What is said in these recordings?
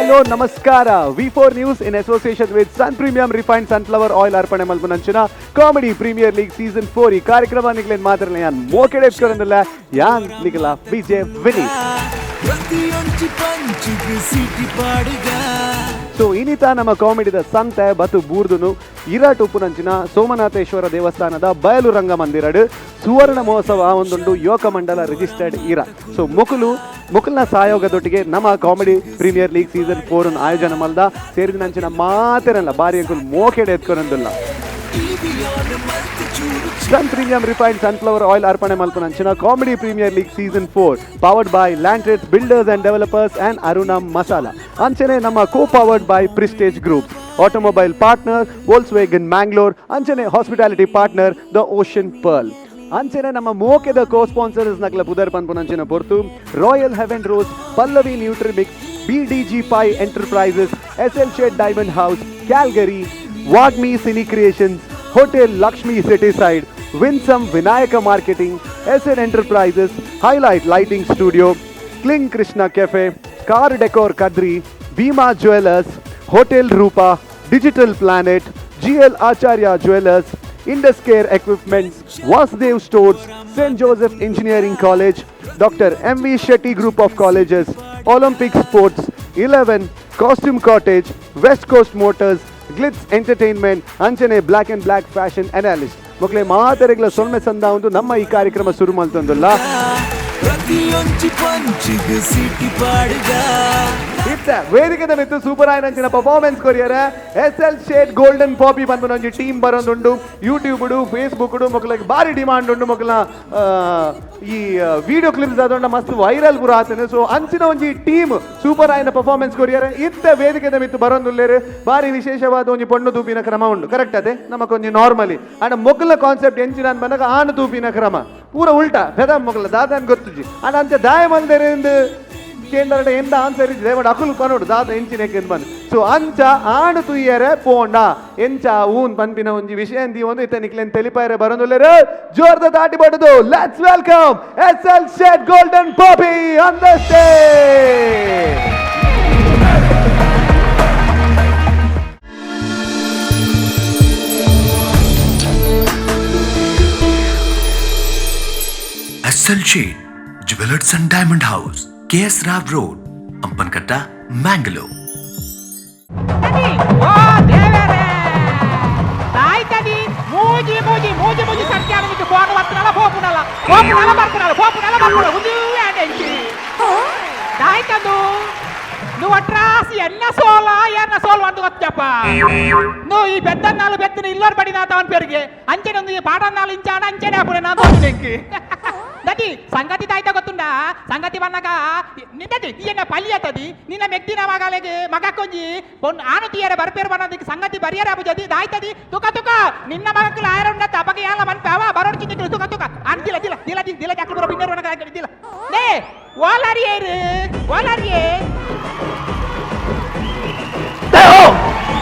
Hello ನಮಸ್ಕಾರ. V4 news in association with sun premium refined sunflower oil ಅರ್ಪಣೆ ಮಲ್ಪನಂಚಿನ comedy premier league season 4 ಈ ಕಾರ್ಯಕ್ರಮ ನಿಗ್ಲೇನ್ ಮಾತ್ರಲ್ಲ ಯಾನ್ ಮೋಕೆಡೆ ಎಪ್ಸ್ಕೊರಂದಿಲ್ಲ ಯಾನ್ ನಿಗಲ ವಿಜಯ್ ವಿನಿ ಸೊ ಇನ್ನಿತ ನಮ್ಮ ಕಾಮಿಡಿದ ಸಂತೆ ಬತ್ತು ಬೂರ್ದುನು ಇರಾಟ್ ಉಪ್ಪುನಂಚಿನ ಸೋಮನಾಥೇಶ್ವರ ದೇವಸ್ಥಾನದ ಬಯಲು ರಂಗ ಮಂದಿರಡ್ ಸುವರ್ಣ ಮಹೋತ್ಸವ ಒಂದುಂಡು ಯೋಗ ಮಂಡಲ ರಿಜಿಸ್ಟರ್ಡ್ ಇರ. ಸೊ ಮುಕುಲ್ನ ಸಹಯೋಗದೊಟ್ಟಿಗೆ ನಮ್ಮ ಕಾಮಿಡಿ ಪ್ರೀಮಿಯರ್ ಲೀಗ್ ಸೀಸನ್ 4 ಆಯೋಜನೆ ಮಲ್ದ ಸೇರಿದಂಚಿನ ಮಾತೇನಲ್ಲ ಬಾರಿ ಅಂಕುಲ್ ಮೋಕೆಡೆ ಎತ್ಕೊರಂದಿಲ್ಲ. Sun premium refined sunflower oil ಅರ್ಪಣೆ ಮಲ್ಪನಂಚಿನ comedy premier league season 4 powered by Land Trades builders and developers and Aruna Masala. ಅಂಚನೆ ನಮ್ಮ co powered by Prestige group, automobile partner Volkswagen Mangalore, ಅಂಚನೆ hospitality partner the Ocean Pearl. ಅಂಚನೆ ನಮ್ಮ ಮೋಕೆದ ಕೋ ಸ್ಪಾನ್ಸರ್ಸ್ ನಕ್ಲ ಪುದರ್ ಪನ್ಪುನಂಚಿನ ಪೊರ್ತು Royal Heaven Rose, Pallavi Nutrimix, BDG Pi enterprises, SL Shet diamond house Calgary, Vagmi cine creations, hotel Lakshmi city side, Winsome Vinayaka marketing, SN enterprises, highlight lighting studio, ಕ್ಲಿಂಗ್ Krishna cafe, car decor Kadri, Bhima jewellers, hotel Roopa, digital planet, GL Acharya jewellers, Indus care equipments, Vasudev stores, Saint Joseph engineering college, Dr. MV Shetty group of colleges, Olympic sports 11, costume cottage, west coast motors, glitz entertainment, ಅಂಚನೆ black and black fashion analyst. ಮಕ್ಕಳೇ ಮಾತರೆಗಳ ಸೊನ್ನೆ ಸಂದ ಒಂದು ನಮ್ಮ ಈ ಕಾರ್ಯಕ್ರಮ ಶುರು ಮಾಡ್ತಂದಲ್ಲ ವೇದಿಕೆ ಮಿತ್ತು ಸೂಪರ್ ಆಯ್ನಂಚಿನ ಪರ್ಫಾರ್ಮೆನ್ಸ್ ಕೊರಿಯರ SL ಶೇಡ್ ಗೋಲ್ಡನ್ ಪಾಪಿ ಬಂದು ಒಂಜಿ ಟೀಮ್ ಬರೋದುಂಡು. ಯೂಟ್ಯೂಬ್ ಫೇಸ್ಬುಕ್ ಮಕ್ಕಳಿಗೆ ಭಾರಿ ಡಿಮಾಂಡ್ ಉಂಡು. ಮಕ್ಕಳ ಈ ವಿಡಿಯೋ ಕ್ಲಿಪ್ಸ್ ಅದೊಂಡ ಮಸ್ತ್ ವೈರಲ್ ಪೂರ ಆತನೆ. ಸೊ ಅಂಚಿನ ಒಂಜಿ ಟೀಮ್ ಸೂಪರ್ ಆಯ್ನ ಪರ್ಫಾರ್ಮೆನ್ಸ್ ಕೊರಿಯರ ಇತ್ತ ವೇದಿಕೆ ಮಿತ್ತು ಬರೋದುಲ್ಲೇರು ಭಾರಿ ವಿಶೇಷವಾದ ಒಂಜಿ ಪೊಣ್ಣು ತೂಪಿನ ಕ್ರಮ ಉಂಡು. ಕರೆಕ್ಟ್ ಅದೇ ನಮಕೊಂಜಿ ನಾರ್ಮಲಿ ಅಂಡ್ ಮೊಕ್ಕಲ ಕಾನ್ಸೆಪ್ಟ್ ಎಂಚಿನ ಬಂದಾಗ ಆನು ತೂಪಿನ ಕ್ರಮ ಪೂರ ಉಲ್ಟಾ ಬೆದ ಮೊಕ್ಕಲ ದಾದನ್ ಗೊತ್ತುಜಿ ಅಂಡ್ ಅಂಚೆ ದಾಯ ಮಲ್ದೇರಿಂದ ಕೇಂದ್ರ ಎಂದ ಆನ್ಸರ್ ಇದೆ ಬಟ್ ಅಕುಲ್ ಪನೋಡು ದಾದ ಎಂಚಿನಕ್ಕೆ ಬಂದು. ಸೊ ಅಂಚ ಆಡು ತುಯ್ಯರೆ ಪೋಂಡ ಎಂಚ ಊನ್ ಪನ್ಪಿನ ಒಂಜಿ ವಿಷಯ ಅಂದಿ ಒಂದು ಇತ್ತ ನಿಕ್ಲೆನ್ ತೆಲಿಪಾಯರೆ ಬರೋದುಲ್ಲೇರು ಜೋರ್ದ ದಾಟಿ ಬಡುದು. Let's welcome SL Shet golden poppy on the stage. SL Shet jewellers and diamond house, KS Rao road, Hampankatta, Mangalore. నువ్వు అట్రాసి ఎన్న సోల్ వంట వచ్చప్ప నువ్వు ఈ పెద్దన్నాళ్ళు పెద్ద ఇల్లు పడినాతావని పెరిగి అంచెనుంది పాటన్నాళ్ళు ఇంచాడు అంచెనే అప్పుడు నా దోనికి దటి సంగతి దాయితే ಗೊತ್ತುಂಡಾ ಸಂಗತಿ ಬಂದಾಗ ನಿಂದತಿ ಈಯನ ಪಲ್ಲಿ ಆತದಿ ನಿನ್ನ ಮೆಕ್ತಿನ ಮಗಲಿಗೆ ಮಗ ಕೊಂಜಿ ಆನು ತೀಯರೆ ಬರ್ಪೇರು ಬನ್ನದಿಕ್ಕೆ ಸಂಗತಿ ಬರಿಯರ ಅಬುಜದಿ ದಾಯ್ತದಿ ತುಕ ನಿನ್ನ ಮಗಕ್ಕೆ ಆಯರ ಉಂಡ ತಪಗೆ ಯಾಲ ಮನ್ಪಾವ ಬರೋಡ್ ಚಿಂತಿದ್ರು ತುಕ ಅಂತಿಲ್ಲ ದಿಲ ಜಾಕಲು ಬರೋ ಬಿನ್ನರು ನನಗೆ ಆಗಿದ್ದಿಲ್ಲ ಲೇ ಓಲಾರಿಯೇರು ಓಲಾರಿಯೇ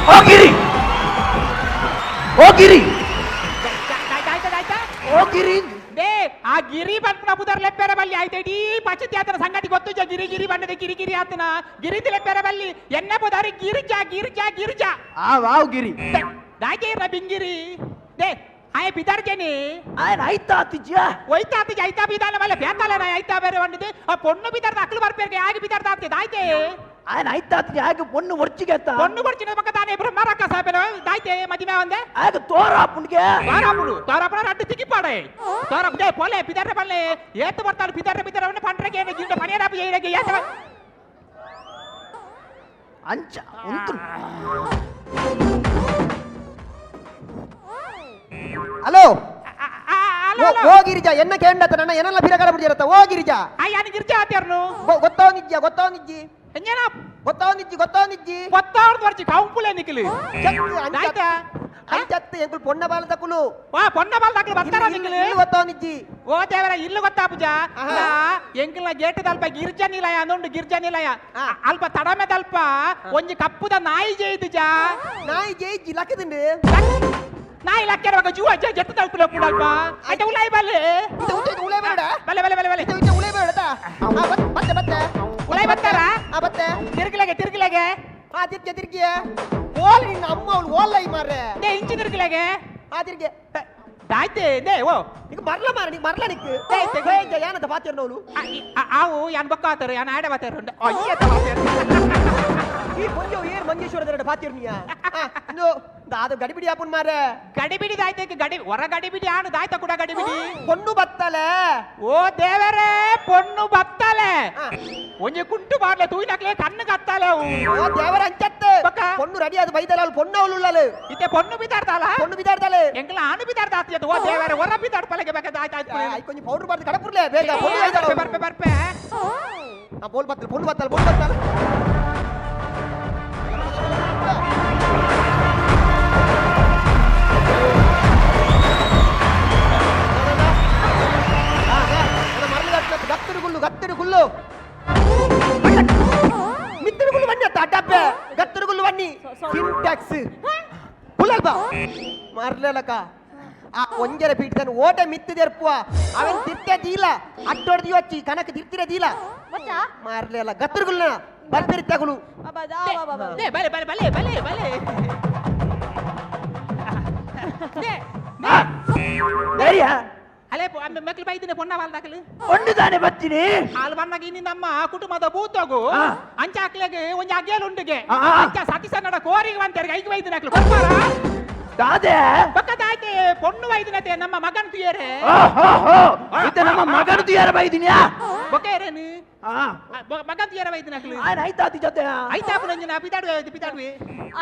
ಓಗಿರಿ ಆ ಗಿರಿ ಬಂದ ಪುದರ್ ಲೆಪ್ಪೆರೆ ಬಲ್ಲಿ ಆಯ್ತೇಡಿ ಪಚ್ಚತಿ ಆತನ ಸಂಗತಿ ಗೊತ್ತು ಗಿರಿ ಬಂದದೆ ಗಿರಿ ಆತನ ಗಿರಿತಿ ಲೆಪ್ಪೆರೆ ಬಲ್ಲಿ ಎನ್ನ ಪುದಾರಿ ಗಿರಿಜಾ ಆ ವಾವ್ ಗಿರಿ ದಾಗೆ ಇರ ಬಿಂಗಿರಿ ದೇ ಆಯ ಪಿದಾರ್ಜೇನಿ ఆయన ಐತಾತಿಜ್ಜಾ ಒಯ್ತಾತಿಜ ಐತಾ ಬಿದಾನ ಮಲ್ಲ ಬೇತಾಲೆ ನಾ ಐತಾ ಬೇರೆ ಬಂದಿದೆ ಆ ಪೊಣ್ಣು ಬಿದಾರ್ದ ಅಕ್ಕಲು ಬರ್ಪೇರ್ಗೆ ಆಗಿ ಬಿದಾರ್ದ ಆತೆ ದಾಯ್ತೆ ఆయన ಐತಾತಿಜ ಆಗ ಪೊಣ್ಣು ವರ್ಚಿಗೆತ್ತ ಪೊಣ್ಣು ವರ್ಚಿನ ಮಕ್ಕ ತಾನೇ ಬ್ರಹ್ಮರಕ್ಕ ಸಾಬೆನ ದಾಯ್ತೆ ಮದಿಮೆ ಒಂದೆ ಆಗ ತೋರಾಪುನ್ಗೆ ತೋರಾಪುನ ರಡ್ಡು ತಿಕ್ಕಿಪಾಡೆ ತೋರಪ್ದೆ ಪೊಲೆ ಪಿದಾರ್ರೆ ಬಲ್ಲೆ ಏತ್ತು ಬರ್ತಾಳೆ ಪಿದಾರ್ರೆ ಪಂಡ್ರೆಗೆ ಗಿಂಡ ಮನೆಯರಾಪು ಏರಗೆ ಏತ ಅಂಚ ಉಂತು. ಹಲೋ ಓ ಗಿರಿಜಾ ಎನ್ನ ಕೇಂಡತ ನನ್ನ ಏನಲ್ಲ ಪಿರಗಾರ ಬಿಡಿರತ್ತ ಓ ಗಿರಿಜಾ ಅಯ್ಯಾನಿ ಗಿರ್ಜಾ ಆತ್ಯಾರ್ನು ಗೊತ್ತವನಿಜ್ಜಿ ಎಂಜನ ಗೊತ್ತವನಿಜ್ಜಿ ಗೊತ್ತಾವ್ದು ವರ್ಚಿ ಕೌಂಪುಲೆ ನಿಕ್ಲಿ ಆಯ್ತಾ ಅಂಚತ್ತು ಎಂಕುಲ್ ಪೊಣ್ಣ ಬಾಲ ತಕುಲು ವಾ ಪೊಣ್ಣ ಬಾಲ ತಕುಲು ಬರ್ತಾರ ನಿಕ್ಲಿ ಗೊತ್ತವನಿಜ್ಜಿ ಓ ದೇವರ ಇಲ್ಲು ಗೊತ್ತಾ ಪೂಜಾ ಎಂಕಲ್ನ ಗೇಟ್ ದಲ್ಪ ಗಿರ್ಜಾ ನಿಲಯ ಅಂದುಂಡು ಗಿರ್ಜಾ ನಿಲಯ ಅಲ್ಪ ತಡಮೆ ದಲ್ಪ ಒಂಜಿ ಕಪ್ಪುದ ನಾಯಿ ಜೇಯ್ದುಜಾ ನಾಯಿ ಜೇಯ್ಜಿ ಲಕ್ಕದಿಂಡು ನಾಯಿ ಲಕ್ಕೆರುವಾಗ ಜೂ ಅಜ್ಜ ಜಟ್ಟು ತಲುಪಲು ಕೂಡ ಅಲ್ಪ ಆಯ್ತಾ ಉಲಾಯಿ ಬಲ್ಲೆ ಉಳೆ ಬೇಡ ಬಲೆ ಉಳೆ ಬೇಡ ಬತ್ತೆ ಬತ್ತೆ ಉಳೈ ಬರ್ತಾರ ಬತ್ತೆ ತಿರ್ಗಿಲೆಗೆ ತಿರ್ಗಿಯ ಓಲ್ ನಿನ್ನ ಅಮ್ಮ ಅವಳು ಓಲ್ಲ ಈ ಮಾರ್ರೆ ದೇ ಇಂಚಿ ತಿರ್ಗಿಲೆಗೆ ತಿರ್ಗಿ ದಾಯ್ತೆ ದೇ ಓ ಈಗ ಮರ್ಲ ಮಾರ ನೀ ಮರ್ಲ ನಿಕ್ಕು ಏನಂತ ಪಾತಿರ್ನವಳು ಆವು ಯಾನ್ ಬೊಕ್ಕ ಆತಾರ ಯಾನ್ ಆಡ ಬಾತಾರ ಅಯ್ಯ ಬಾತಾರ ಈ ಪೊಂಜೋ ಏರ್ ಮಂಜೇಶ್ವರದ ಪಾತಿರ್ನಿಯ ಇದು ಅದು ಗಡಿಬಿಡಿ ಆಪುನ್ ಮಾರೆ ಗಡಿಬಿಡಿ ದಾಯ್ತೆ ಗಡಿ ಹೊರ ಗಡಿಬಿಡಿ ಆನು ದಾಯ್ತ ಕೂಡ ಗಡಿಬಿಡಿ பொண்ணு ಬತ್ತಲೆ ಓ ದೇವರೇ ಪೊಣ್ಣು ಬತ್ತಲೆ ಒಂಜಿ ಕುಂಟು ಮಾಡ್ಲೆ ತೂಯಿನಕ್ಲೆ ಕಣ್ಣು ಕತ್ತಲೆ ಓ ದೇವರ ಅಂಚತ್ತೆ ಬಕ್ಕ. பொண்ணு ரெடி அது வைதலால் பொண்ணு அவளுள்ளಲು ಇತ್ತೆ ಪೊಣ್ಣು ಬಿದ್ದಾಡ್ತಾಳ பொண்ணு ಬಿದಾಡ್ತಾಳೆ ಎಂಗ್ಲ ಆನು ಬಿದ್ದಾಡ್ತಾತಿಯದು ಓ ದೇವರೇ ಹೊರ ಬಿದ್ದಾಡ್ಪಲೆಗೆ ಬೇಕಾದ ಆಯ್ತು ಐ ಕೊಂಚ ಪೌಡರ್ ಬಾರ್ದು ಕಡಪುರ್ಲೆ ಬೇಗ பொண்ணு வைதலால் ಬರ್ಪೆ ಬರ್ಪೆ ಬೋಲ್ ಬತ್ತಲೆ பொண்ணு ಬತ್ತಲೆ గత్తరు గుళ్ళు మిత్తరు గుళ్ళు వన్ని అడ్డబ్బే గత్తరు గుళ్ళు వన్ని సింటాక్స్ పుల్లల్బా మర్లేలక ఆ ಒಂಜರ ಪೀಠದನ್ನು ಓಟ ಮಿತ್ತು ತೆರ್ಪುವ ಅವನ್ ತಿರ್ತೆ ದೀಲ ಅಟ್ಟೊಡ್ದಿ వచ్చి ಕನಕ ತಿರ್ತಿರೆ ದೀಲ ಮಾರ್ಲೆಲ್ಲ ಗತ್ತರು ಗುಳ್ಳ ಬರ್ತಿರ್ತಗುಳು ದೇ ಬಲೆ ಬಲೆ ಬಲೆ ಬಲೆ ಬಲೆ ಧೈರ್ಯ ಅಲೆ ಮಕ್ಕಳು ಬೈದಿನ ಪೊಣ್ಣ ವಾಲ್ದಾಕಲು ಒಂದುದಾನೆ ಬಚ್ಚಿನಿ ಹಾಲು ಬಣ್ಣಗೆ ಇನ್ನಿಂದಮ್ಮ ಕುಟುಂಬದ ಬೂತೋಗು ಅಂಚ ಹಾಕ್ಲೆಗೆ ಒಂಜಿ ಅಗ್ಗೇಲು ಉಂಡಿಗೆ ಅಂಚ ಸತಿಸನ್ನಡ ಕೋರಿಗೆ ಬಂತೇರಿಗೆ ಐದು ವೈದಿನ ಹಾಕ್ಲು ಬರ್ಪಾರ ದಾದೆ ಪಕ್ಕದಾಯ್ತೆ ಪೊಣ್ಣು ವೈದಿನತೆ ನಮ್ಮ ಮಗನ್ ತುಯರೆ ಇದು ನಮ್ಮ ಮಗನ ತುಯಾರ ಬೈದಿನ್ಯಾ ಬೊಕೇರೇನು ಮಗನ್ ತುಯರ ವೈದಿನ ಹಾಕ್ಲು ಆಯ್ತಾತಿ ಜೊತೆ ಐತಾಪು ನಂಜಿನ ಪಿದಾಡುವೆ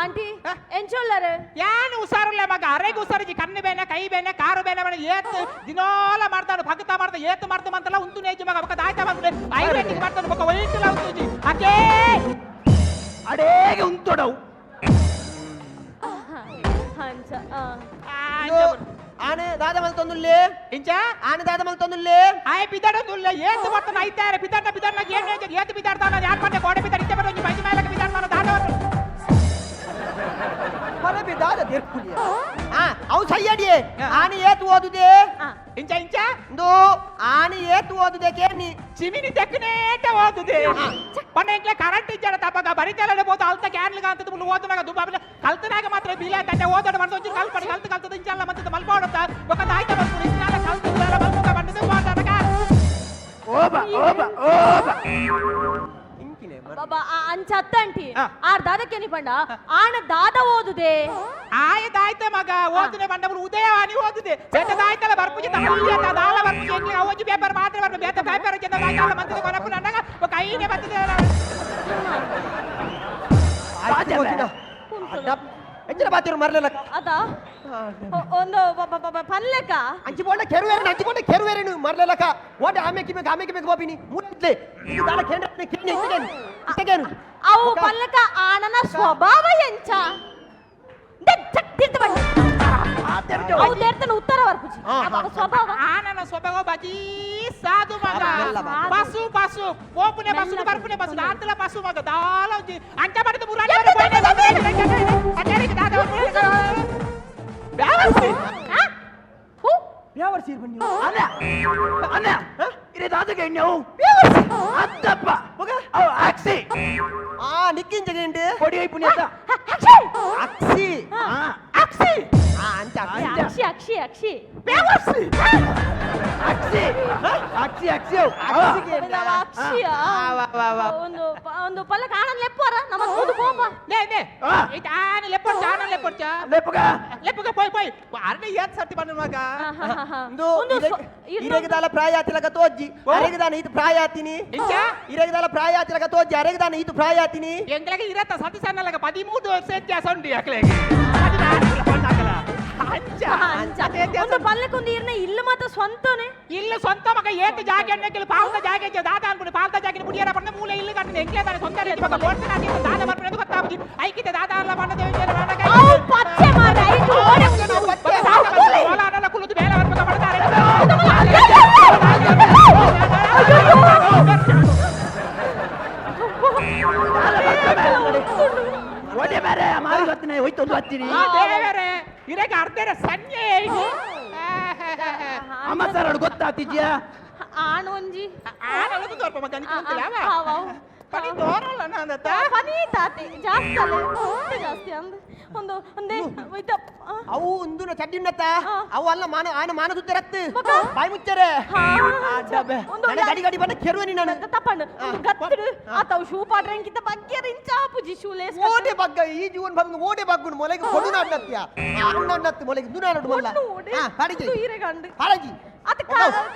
ಆಂಟಿ ಎಂಚೊಲ್ಲರೆ ಏನು ಹುಷಾರಿಲ್ಲ ಮಗ ಅರೆಗೆ ಹುಷಾರಿಜಿ ಕಣ್ಣು ಬೇನೆ ಕೈ ಬೇನೆ ಕಾರು ಬೇನೆ ಬೇನೆ ಏತ್ ದಿನೋಲ ಮಾಡ್ತಾನು ಭಕ್ತ ಮಾಡ್ದ ಏತ್ ಮಾಡ್ತ ಮಂತಲ್ಲ ಉಂತು ನೇಜಿ ಮಗ ಬಕ್ಕ ದಾಯ್ತ ಬಂದ್ರೆ ಐವೇಟಿಗೆ ಮಾಡ್ತಾನು ಬಕ್ಕ ವೈಟಿಲ್ಲ ಉಂತುಜಿ ಅಕೆ ಅಡೇಗೆ ಉಂತೊಡವು ಹಂಚ ಆನೆ ದಾದ ಮಲ್ತೊಂದುಲ್ಲೆ ಇಂಚ ಆನೆ ದಾದ ಮಲ್ತೊಂದುಲ್ಲೆ ಆಯ್ ಪಿದಾಡೋದುಲ್ಲ ಏತ್ ಮಾಡ್ತಾನ ಐತಾರೆ ಪಿದಾಡ ಏನ್ ನೇಜಿ ಏತ್ ಪಿದಾಡ್ತಾನ ಯಾರ್ ಮಾಡ್ದೆ ಕೋಡೆ ಪಿದಾಡ ಇತ್ತೆ ಬರೋಜಿ ಮೈಜಿ ಮೇಲಕ್ಕೆ ಪಿದಾಡ್ತಾನ ದಾದವರು ಹೊರಬಿ ದಾದ ದೇರ್ಕುಲಿಯ ಅವು ಸಯ್ಯಡಿಯೇ ಆನೆ ಏತು ಓದುದೆ ಇಂಚ ಇಂಚ ಇಂದು ಆನೆ ಏತು ಓದುದೆ ಕೇರ್ನಿ ಚಿಮಿನಿ ತೆಕ್ಕನೇಟ ಓದುದೆ ಪಣ್ಣ ಇಂಕ್ಲೆ ಕರೆಂಟ್ ಇಜ್ಜಡ ತಪ್ಪಗ ಬರಿತಲಡೆ ಬೋದು ಅಲ್ತ ಕ್ಯಾನ್ಲಿಗ ಅಂತದ ಮುಳ್ಳು ಓದುನಾಗ ದುಬ್ಬಾಬಿಲ್ಲ ಕಲ್ತನಾಗ ಮಾತ್ರ ಬೀಲ ತಟ್ಟೆ ಓದೋಡು ಮಾಡ್ದೊಂಜಿ ಕಲ್ಪಡಿ ಕಲ್ತದ ಇಂಚಲ್ಲ ಮತ್ತೆ ಮಲ್ಪೋಡುತ್ತ ಒಕ್ಕ ಆಯ್ತ ಬಂದ್ಬಿಡು ಇಂಚಾಲ ಕಲ್ತದ ಮಲ್ಪೋಗ ಬಂದದು ಮಾತಾಡಕ ಓಬ ಬಾಬಾ ಅಂಚ ಅತ್ತಂಟಿ ಆರ್ ದಾದಕ್ಕೆ ಪಂಡ ಆನ ದಾದ ಓದುದೆ ಆಯ್ತಾಯ್ತೆ ಮಗ ಓದುನೆ ಬಂದವರು ಉದಯವಾಣಿ ಓದುದೆ ಬೇಟದಾಯ್ತಲ್ಲ ಬರ್ಪುಜಿ ತಹಳ್ಳಿ ದಾಲ ಬರ್ಪುಜಿ ಎಂಕ್ಲೆ ಅವಜಿ ಪೇಪರ್ ಮಾತ್ರ ಬರ್ಪು ಬೇತ ಪೇಪರ್ ಜನ ದಾಯ್ತಲ್ಲ ಮಂತದ ಕೊನಪು ನನಗ ಕೈನೇ ಬರ್ತದೆ ಎಂಚಿನ ಬಾತಿರು ಮರ್ಲೆಲ್ಲ ಅದ ಒಂದು ಪಲ್ಲೆಕ ಅಂಚಿಕೊಂಡ ಕೆರುವೇರೇನು ಮರ್ಲೆಲಕ ಓಟ ಆಮೆಕಿಬೇಕು ಗೋಪಿನಿ ಮುಟ್ಲೆ ಇದು ದಾಳ ಕೇಂದ್ರ ಅವು ಪಲ್ಲೆಕ ಆನನ ಸ್ವಭಾವ ಎಂಚ ಅವು ದೇರ್ತನ ಉತ್ತರ ವರ್ಪುಜಿ ಸ್ವಭಾವ ಆನನ ಸ್ವಭಾವ ಬಜಿ ಸಾಧು ಮಗ ಬಸು ಓಪುನೆ ಬಸು ಬರ್ಪುನೆ ಬಸು ಆತಲ ಬಸು ಮಗ ದಾಲ ಅಂಚ ಮಾಡಿದ ಮುರಾಡಿ ಯಾವರ್ಸಿ ಬನ್ನಿ ಅನ್ನ ಇರೇ ದಾದಗೆ ನೀವು ಅತ್ತಪ್ಪ ಅವ ಆಕ್ಸಿ ನಿಕ್ಕಿನ ಜಗಂಡು ಕೊಡಿ ಐಪುಣ್ಯ ಅಕ್ಸಿ ಅಕ್ಸಿ ಅಂತ ಅಕ್ಷಿ ಅಕ್ಷಿ ಅಕ್ಷಿ ಒಂದು ಪಲ್ಲ ಕಾಣನ್ ಲೆಪ್ಪರ ನಮ್ಮ ಕೂದು ಕೋಪ ಆನೆ ಲೆಪ್ಪುಗ ಪೋಯ್ ಅರ್ಧ ಏತ್ ಸರ್ತಿ ಬಂದ ಮಗ ಇರೆಗದಾಲ ಪ್ರಾಯಾತಿಲಕ ತೋಜ್ಜಿ ಅರೆಗದಾನ ಇದು ಪ್ರಾಯಾತಿನಿ ಇರೆಗದಾಲ ಪ್ರಾಯಾತಿಲಕ ತೋಜ್ಜಿ ಅರೆಗದಾನ ಇದು ಪ್ರಾಯಾತಿನಿ ಎಂಗ್ಲಗೆ ಇರತ್ತ ಸತಿ ಸಣ್ಣಲಗ 13 ವರ್ಷ ವ್ಯತ್ಯಾಸ ಉಂಟು ಯಾಕ್ಲೆಗೆ ಒಂದು ಪಲ್ಲಕ್ಕೊಂದು ಇರ್ನ ಇಲ್ಲ ಮಾತ್ರ ಸ್ವಂತನೇ ಇಲ್ಲ ಸ್ವಂತ ಮಗ ಏತ್ ಜಾಗ ಪಾಲ್ದ ಜಾಗ ದಾದ ಅನ್ಬಿಟ್ಟು ಪಾಲ್ದ ಜಾಗ ಮುಡಿಯರ ಬಂದ ಮೂಲೆ ಇಲ್ಲ ಕಟ್ಟಿನ ಎಂಕ್ಲೆ ತಾನೆ ತೊಂದರೆ ಮಗ ಓಡ್ತಾನೆ ದಾದ ಬರ್ಬಿಡೋದು ಗೊತ್ತಾಗ್ಬಿಡಿ ಐಕಿತೆ ದಾದ ಅಲ್ಲ ಬಂದದೆ ಪಚ್ಚೆ ಮಾಡ ಐದು ಓಲಾಡಲ್ಲ ಕುಳಿತು ಬೇರೆ ಬರ್ಬೇಕ ಮಾಡ್ತಾರೆ ಒಡೆ ಬೇರೆ ಮಾರಿ ಗೊತ್ತನೆ ಹೋಯ್ತೊಂದು ಹತ್ತಿರಿ ಬೇರೆ ಇರಕ್ಕೆ ಅರ್ಧರ ಸನ್ನೆ ಅಮ್ಮ ಸರ್ ಗೊತ್ತಾಗ್ತಿದ್ಯಾ ಆಣ ಒಂಜಿ ಆಡಲದು ತೋರ್ಪ ಮಗ ನಿಕ್ಕೆ ಗೊತ್ತಿಲ್ಲ ಅವ ಪನಿ ತೋರಲ್ಲ ನಾನತ್ತ ಪನಿ ತಾತೆ ಜಾಸ್ತಿ ಅಲ್ಲ ಜಾಸ್ತಿ ಅಂದ್ ಒಂದು ಒಂದೇ ಇತ ಅವು ಒಂದು ಚಡ್ಡಿನ್ನತ್ತ ಅವು ಅಲ್ಲ ಆನ ಮಾನದುತ್ತೆ ರತ್ತು ಮಗ? ಬಾಯಿ ಮುಚ್ಚರೆ ಒಂದು ಗಡಿ ಗಡಿ ಬಂದ ಕೆರುವನಿ ನಾನು ತಪ್ಪಂಡು ಗತ್ತಿಡು ಆತವು ಶೂ ಪಾಡ್ರಂಕಿತ ಬಗ್ಗೆರ ಇಂಚಾಪುಜಿ ಶೂಲೇಸ್ ಓಡೆ ಬಗ್ಗ ಈ ಜೀವನ ಬಂದು ಓಡೆ ಬಗ್ಗುನು ಮೊಲೆಗೆ ಕೊಡು ನಾಡ್ನತ್ಯ ಅಣ್ಣನ್ನತ್ತು ಮೊಲೆಗೆ ದುನ ನಾಡು ಮಲ್ಲ ಹಾಡಿಗೆ ಹೀರೆಗಂಡು ಹಾಡಿಗೆ ಅತ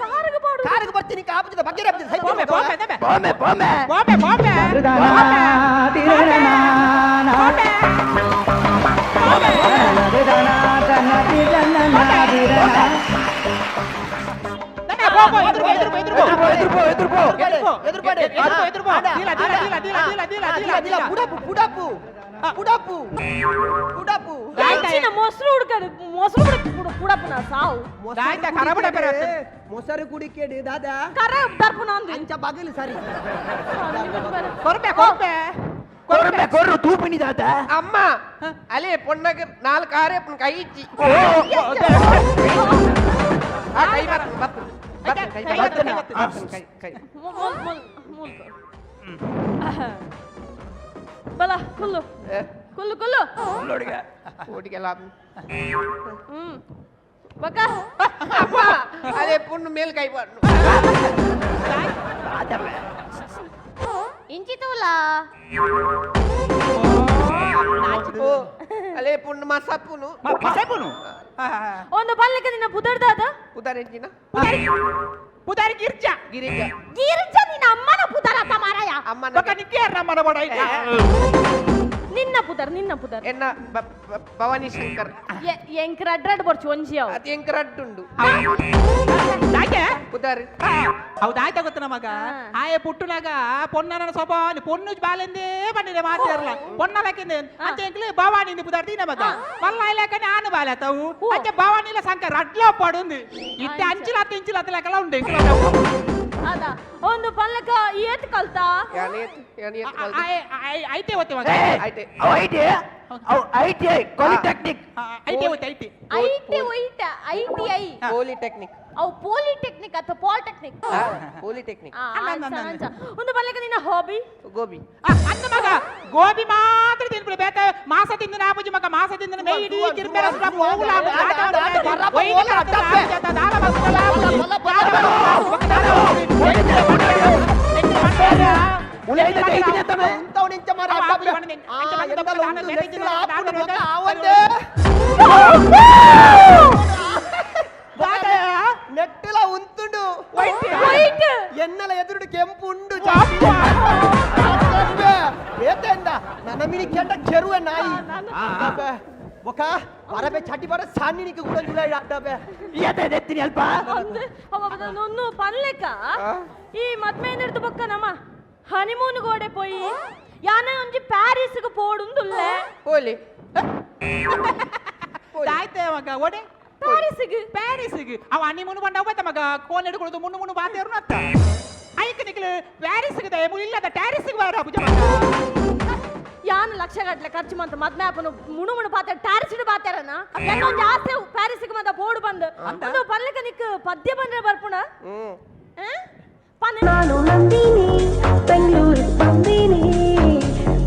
ಕಾರಿಗೆ ಪಾಡು ಕಾರಿಗೆ ಬರ್ತೀನಿ ಕಾಪುಜದ ಬಗ್ಗೆರ ಸೈ ಬಾಂಬೆ ಬಾಂಬೆ ಬಾಂಬೆ ಬಾಂಬೆ ಬಾಂಬೆ ಬಾಂಬೆ ಮೊಸರು ಹುಡ್ಕದು ಮೊಸರು ಕುಡಪುನ ಸಾವು ಮೊಸರು ಕುಡಿಕೇಡಿ ದಾದಾ ಕರ ತರ್ಪುನ ಅಂದು ಅಂಚ ಬಗಲು ಸರಿ కొర్రు తూపిని దాత అమ్మ అలే పొన్నకి 4 కారే కై ఇచ్చి ఆ కై బల కుల్లు కుల్లు కుల్లు ఓటికి లాభం బక అమ్మ అలే పొన్ను మేల్ కై పన్ను ఇంచి తూలా నాచుకో అలే పొన్ను మసప్పును ಮಸೆಪುನು ಒಂದು ಪಲ್ಲಕ್ಕೆ ನಿನ್ನ ಪುದರ್ ದಾದ ఉదరించిన ಪುದಾರಿ ಗಿರ್ಜಾ గిరిజ ಗಿರಿಜ ನಿನ್ನ ಅಮ್ಮನ ಪುದರ ಅತ್ತ ಮಾರಾಯ అమ్మ ಬಕ ನಿಕ್ಕೆ ರಮ್ಮನ ಬಡ ನಿನ್ನ ಪುದರ್ ఎన్న భవానీ శంకర్ ಎಂಕ್ರ ಅಡ್ರಾಡ್ ಬರ್ಚು ಒಂಜಿಯಾವ್ అది ఎంకరడ్డుండు ಯಾಕೆ ఉదరి ಹೌದಾಯ್ತಾ ಗೊತ್ತ ನಮಗ ಆಯೆ ಪುಟ್ಟನಾಗ ಪೊನ್ನನ ಸೊಬಾನಿ ಪೊನ್ನು ಬಾಲೆಂದೇ ಬಂದಿದೆ ಮಾತಾರಲ್ಲ ಪೊನ್ನಲಕ್ಕಿಂದ ಅಂಚೆ ಎಂಕ್ಲಿ ಭವಾನಿಂದ ಪುದಾರ್ತಿ ನಮಗ ಮಲ್ಲ ಇಲಾಖನೆ ಆನು ಬಾಲತವು ಅಂಚೆ ಭವಾನಿಲ ಸಂಕರ್ ಅಡ್ಲೋ ಪಡುಂದು ಇತ್ತೆ ಅಂಚಿಲ ಲೆಕ್ಕಲ ಉಂಡು ಅದ ಒಂದು ಪಲ್ಲಕ ಏತ್ ಕಲ್ತಾ ಐತೆ ಓದ್ತೆ ಮಗ అయితే ఐటీ పాలిటెక్నిక్ ಐತೆ ಓದ್ತೆ ಐತೆ ಐಟಿ ಒಯ್ಟ ಐಟಿಐ పాలిటెక్నిక్ ಅವು ಪಾಲಿಟೆಕ್ನಿಕ್ ಅಥವಾ ಪಾಲಿಟೆಕ್ನಿಕ್ పాలిటెక్నిక్ ಒಂದು ಪಲ್ಲಕ ನಿನ್ನ ಹಾಬಿ గోబి ಅನ್ನ ಮಗ ಗೋಬಿ ಮಾತ್ರ ತಿನ್ಬಿಡು ಬೇಕ ಮಾಸ ತಿಂದಿನ ಆಪುಜಿ ಮಗ ಮಾಸ ತಿಂದಿನ ಮೇಯಿಡಿ ಕಿರ್ಮೆರ ಸುರ ಪೋಗುಲ నెట్టుల ఉంతుండు ఎన్నెల ఎదురుడు కెంపు ఉండు ఏతేందా నన్నమిని ಕೆಂಡ చెరువు నాయి ఒక వరబే చట్టి పడ సాన్నికి కూడా చూడాలి అడ్డబే ఎత్తిని అಲ್ಪ ಒಂದು ಪಲ್ಲಕ ಈ ಮದ್ಮೆ ನಿರ್ದು ಬೊಕ್ಕ ನಮ್ಮ ಹನಿಮೂನ್ ಗೋಡೆ ಪೋಯಿ ಯಾನ ಒಂಜಿ ಪ್ಯಾರಿಸ್ಗೆ ಪೋಡುಂದುಲ್ಲೆ పోలి ಆಯ್ತೆ ಮಗ ಓಡೆ ಪ್ಯಾರಿಸ್ಗೆ ಅವ ಹನಿಮೂನ್ ಬಂದ ಹೋಯ್ತ ಮಗ ಕೋನ್ ಹಿಡ್ಕೊಳ್ಳೋದು ಮುನ್ನು ಬಾತೇರು ಅತ್ತ ಐಕ ನಿಕ್ಲು ಪ್ಯಾರಿಸ್ಗೆ ದಯ ಇಲ್ಲದ ಟ್ಯಾರಿಸ್ಗೆ ಬಾರ ಪೂಜೆ ಮಗ ಯಾನ್ ಲಕ್ಷ ಗಟ್ಲೆ ಖರ್ಚು ಮಂತ ಮದ್ಮೆ ಅಪ್ಪನು ಮುಣುಮುಣು ಪಾತೆ ಟ್ಯಾರಿಸಿಡ್ ಬಾತಾರನ ಯಾನೊಂದು ಆಸೆ ಪ್ಯಾರಿಸ್ಗೆ ಮದ ಬೋರ್ಡ್ ಬಂದು ಒಂದು ಪಲ್ಲಕ ನಿಕ್ ಪದ್ಯ ಬಂದ್ರೆ ಬರ್ಪುಣ ನಾನು ನಂದಿನಿ ಬೆಂಗಳೂರು ಬಂದೀನಿ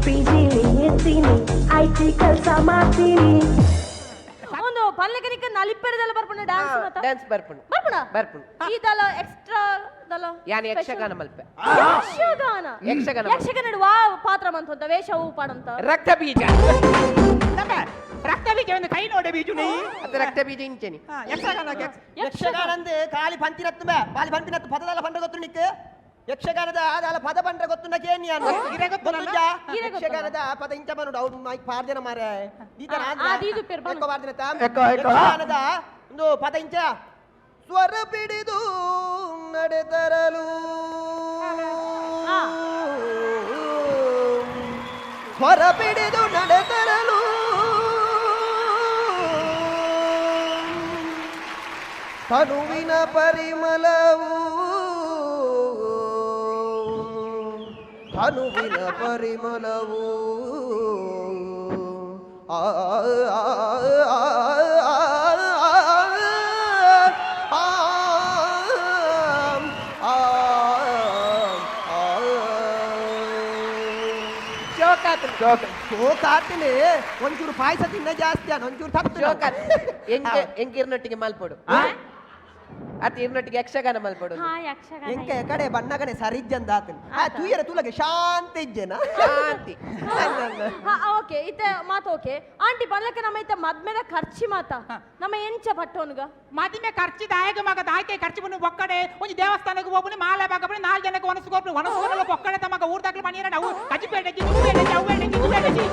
ಪಿಜಿಲಿ ಎತ್ತೀನಿ ಐಟಿ ಕೆಲಸ ಮಾಡ್ತೀನಿ ಒಂದು ಪಲ್ಲಕ ನಿಕ್ ನಲಿಪ್ಪೆರದಲ್ಲ ಬರ್ಪುಣ ಡ್ಯಾನ್ಸ್ ಮತ డాన్స్ ಬರ್ಪುನು ಬರ್ಪುಣ ಬರ್ಪುನು ಇದಲ್ಲ ಎಕ್ಸ್ಟ್ರಾ ದಲ್ಲ ಯಾನಿ ಯಕ್ಷಗಾನ ಮಲ್ಪೆ ಯಕ್ಷಗಾನ ವಾ ಪಾತ್ರ ಮಂತ ವೇಷವು ಪಾಡಂತ ರಕ್ತ ಬೀಜ ರಕ್ತ ಬೀಜ ಒಂದು ಕೈ ನೋಡೆ ಬೀಜು ನೀ ಅದು ರಕ್ತ ಬೀಜ ಇಂಚನಿ ಯಕ್ಷಗಾನಂದು ಕಾಲಿ ಪಂತಿನತ್ತು ಬೇ ಬಾಲಿ ಪಂಪಿನತ್ತು ಪದದಲ್ಲ ಬಂಡ ಗೊತ್ತು ನಿಕ್ಕೆ ಯಕ್ಷಗಾನದ ಆದಾಲ ಪದ ಬಂಡ್ರೆ ಗೊತ್ತು ನಕೇನಿ ಅನ್ನ ಯಕ್ಷಗಾನದ ಪದ ಇಂಚ ಬನ್ನುಡು ಅವ್ರು ಮೈಕ್ ಪಾರ್ಜನ ಮಾರೆ ದೀತರ ಇದು ಪೇರ್ ಬನ್ನು. ಪಾರ್ಜನ ಯಕ್ಷಗಾನದ ಒಂದು ಪದ ಇಂಚ ಸ್ವರ ಬಿಡಿದು ನಡೆತರಲು ಸ್ವರ ಬಿಡಿದು ನಡೆತರಲು ತನುವಿನ ಪರಿಮಳವು ತನುವಿನ ಪರಿಮಳವು ಆ ಶೋಕ ಆತನೆ ಒಂಚೂರು ಪಾಯಸ ತಿನ್ನ ಜಾಸ್ತಿ ಒಂಚೂರು ತಪ್ಪು ಜೋಕರ್ ಎಂಕ ಇರ್ನೊಟ್ಟಿಗೆ ಮಲ್ಪೊಡು ಅತ್ ಇರ್ನೊಟ್ಟಿಗೆ ಯಕ್ಷಗಾನ ಮಲ್ಪೊಡು ಹಾ ಯಕ್ಷಗಾನ ಎಂಕ ಕಡೆ ಬಣ್ಣಗನೆ ಸರಿಜ್ಜಂದ ಆತನ ತೂಯರ ತುಲಗೆ ಶಾಂತ ಇಜ್ಜೆನ ಶಾಂತಿ ಓಕೆ ಇತ್ತೆ ಮಾತ ಓಕೆ ಆಂಟಿ ಪನ್ಲಕ್ಕೆ ನಮ್ಮ ಇತ್ತೆ ಮದ್ಮೆದ ಖರ್ಚಿ ಮಾತ ನಮ್ಮ ಎಂಚ ಪಟ್ಟೋನ್ಗ ಮದಿಮೆ ಖರ್ಚು ದಾಯಕ ಮಗ ದಾಯಕೆ ಖರ್ಚು ಬನ್ನು ಒಕ್ಕಡೆ ಒಂಜಿ ದೇವಸ್ಥಾನಕ್ಕೆ ಹೋಗ್ಬನಿ ಮಾಲೆ ಬಾಗಬನಿ 4 ಜನಕ್ಕೆ ಒನಸ್ಕೋಪ್ನಿ ಒಕ್ಕಡೆ ತಮಗ ಊರ್ದಾಗ್ಲಿ ಮನಿಯರ ನಾವು ಕಜಿಪೇಟೆಜಿ ನುವೇಟೆಜಿ ಅವೇಟೆಜಿ ನುವೇಟೆಜಿ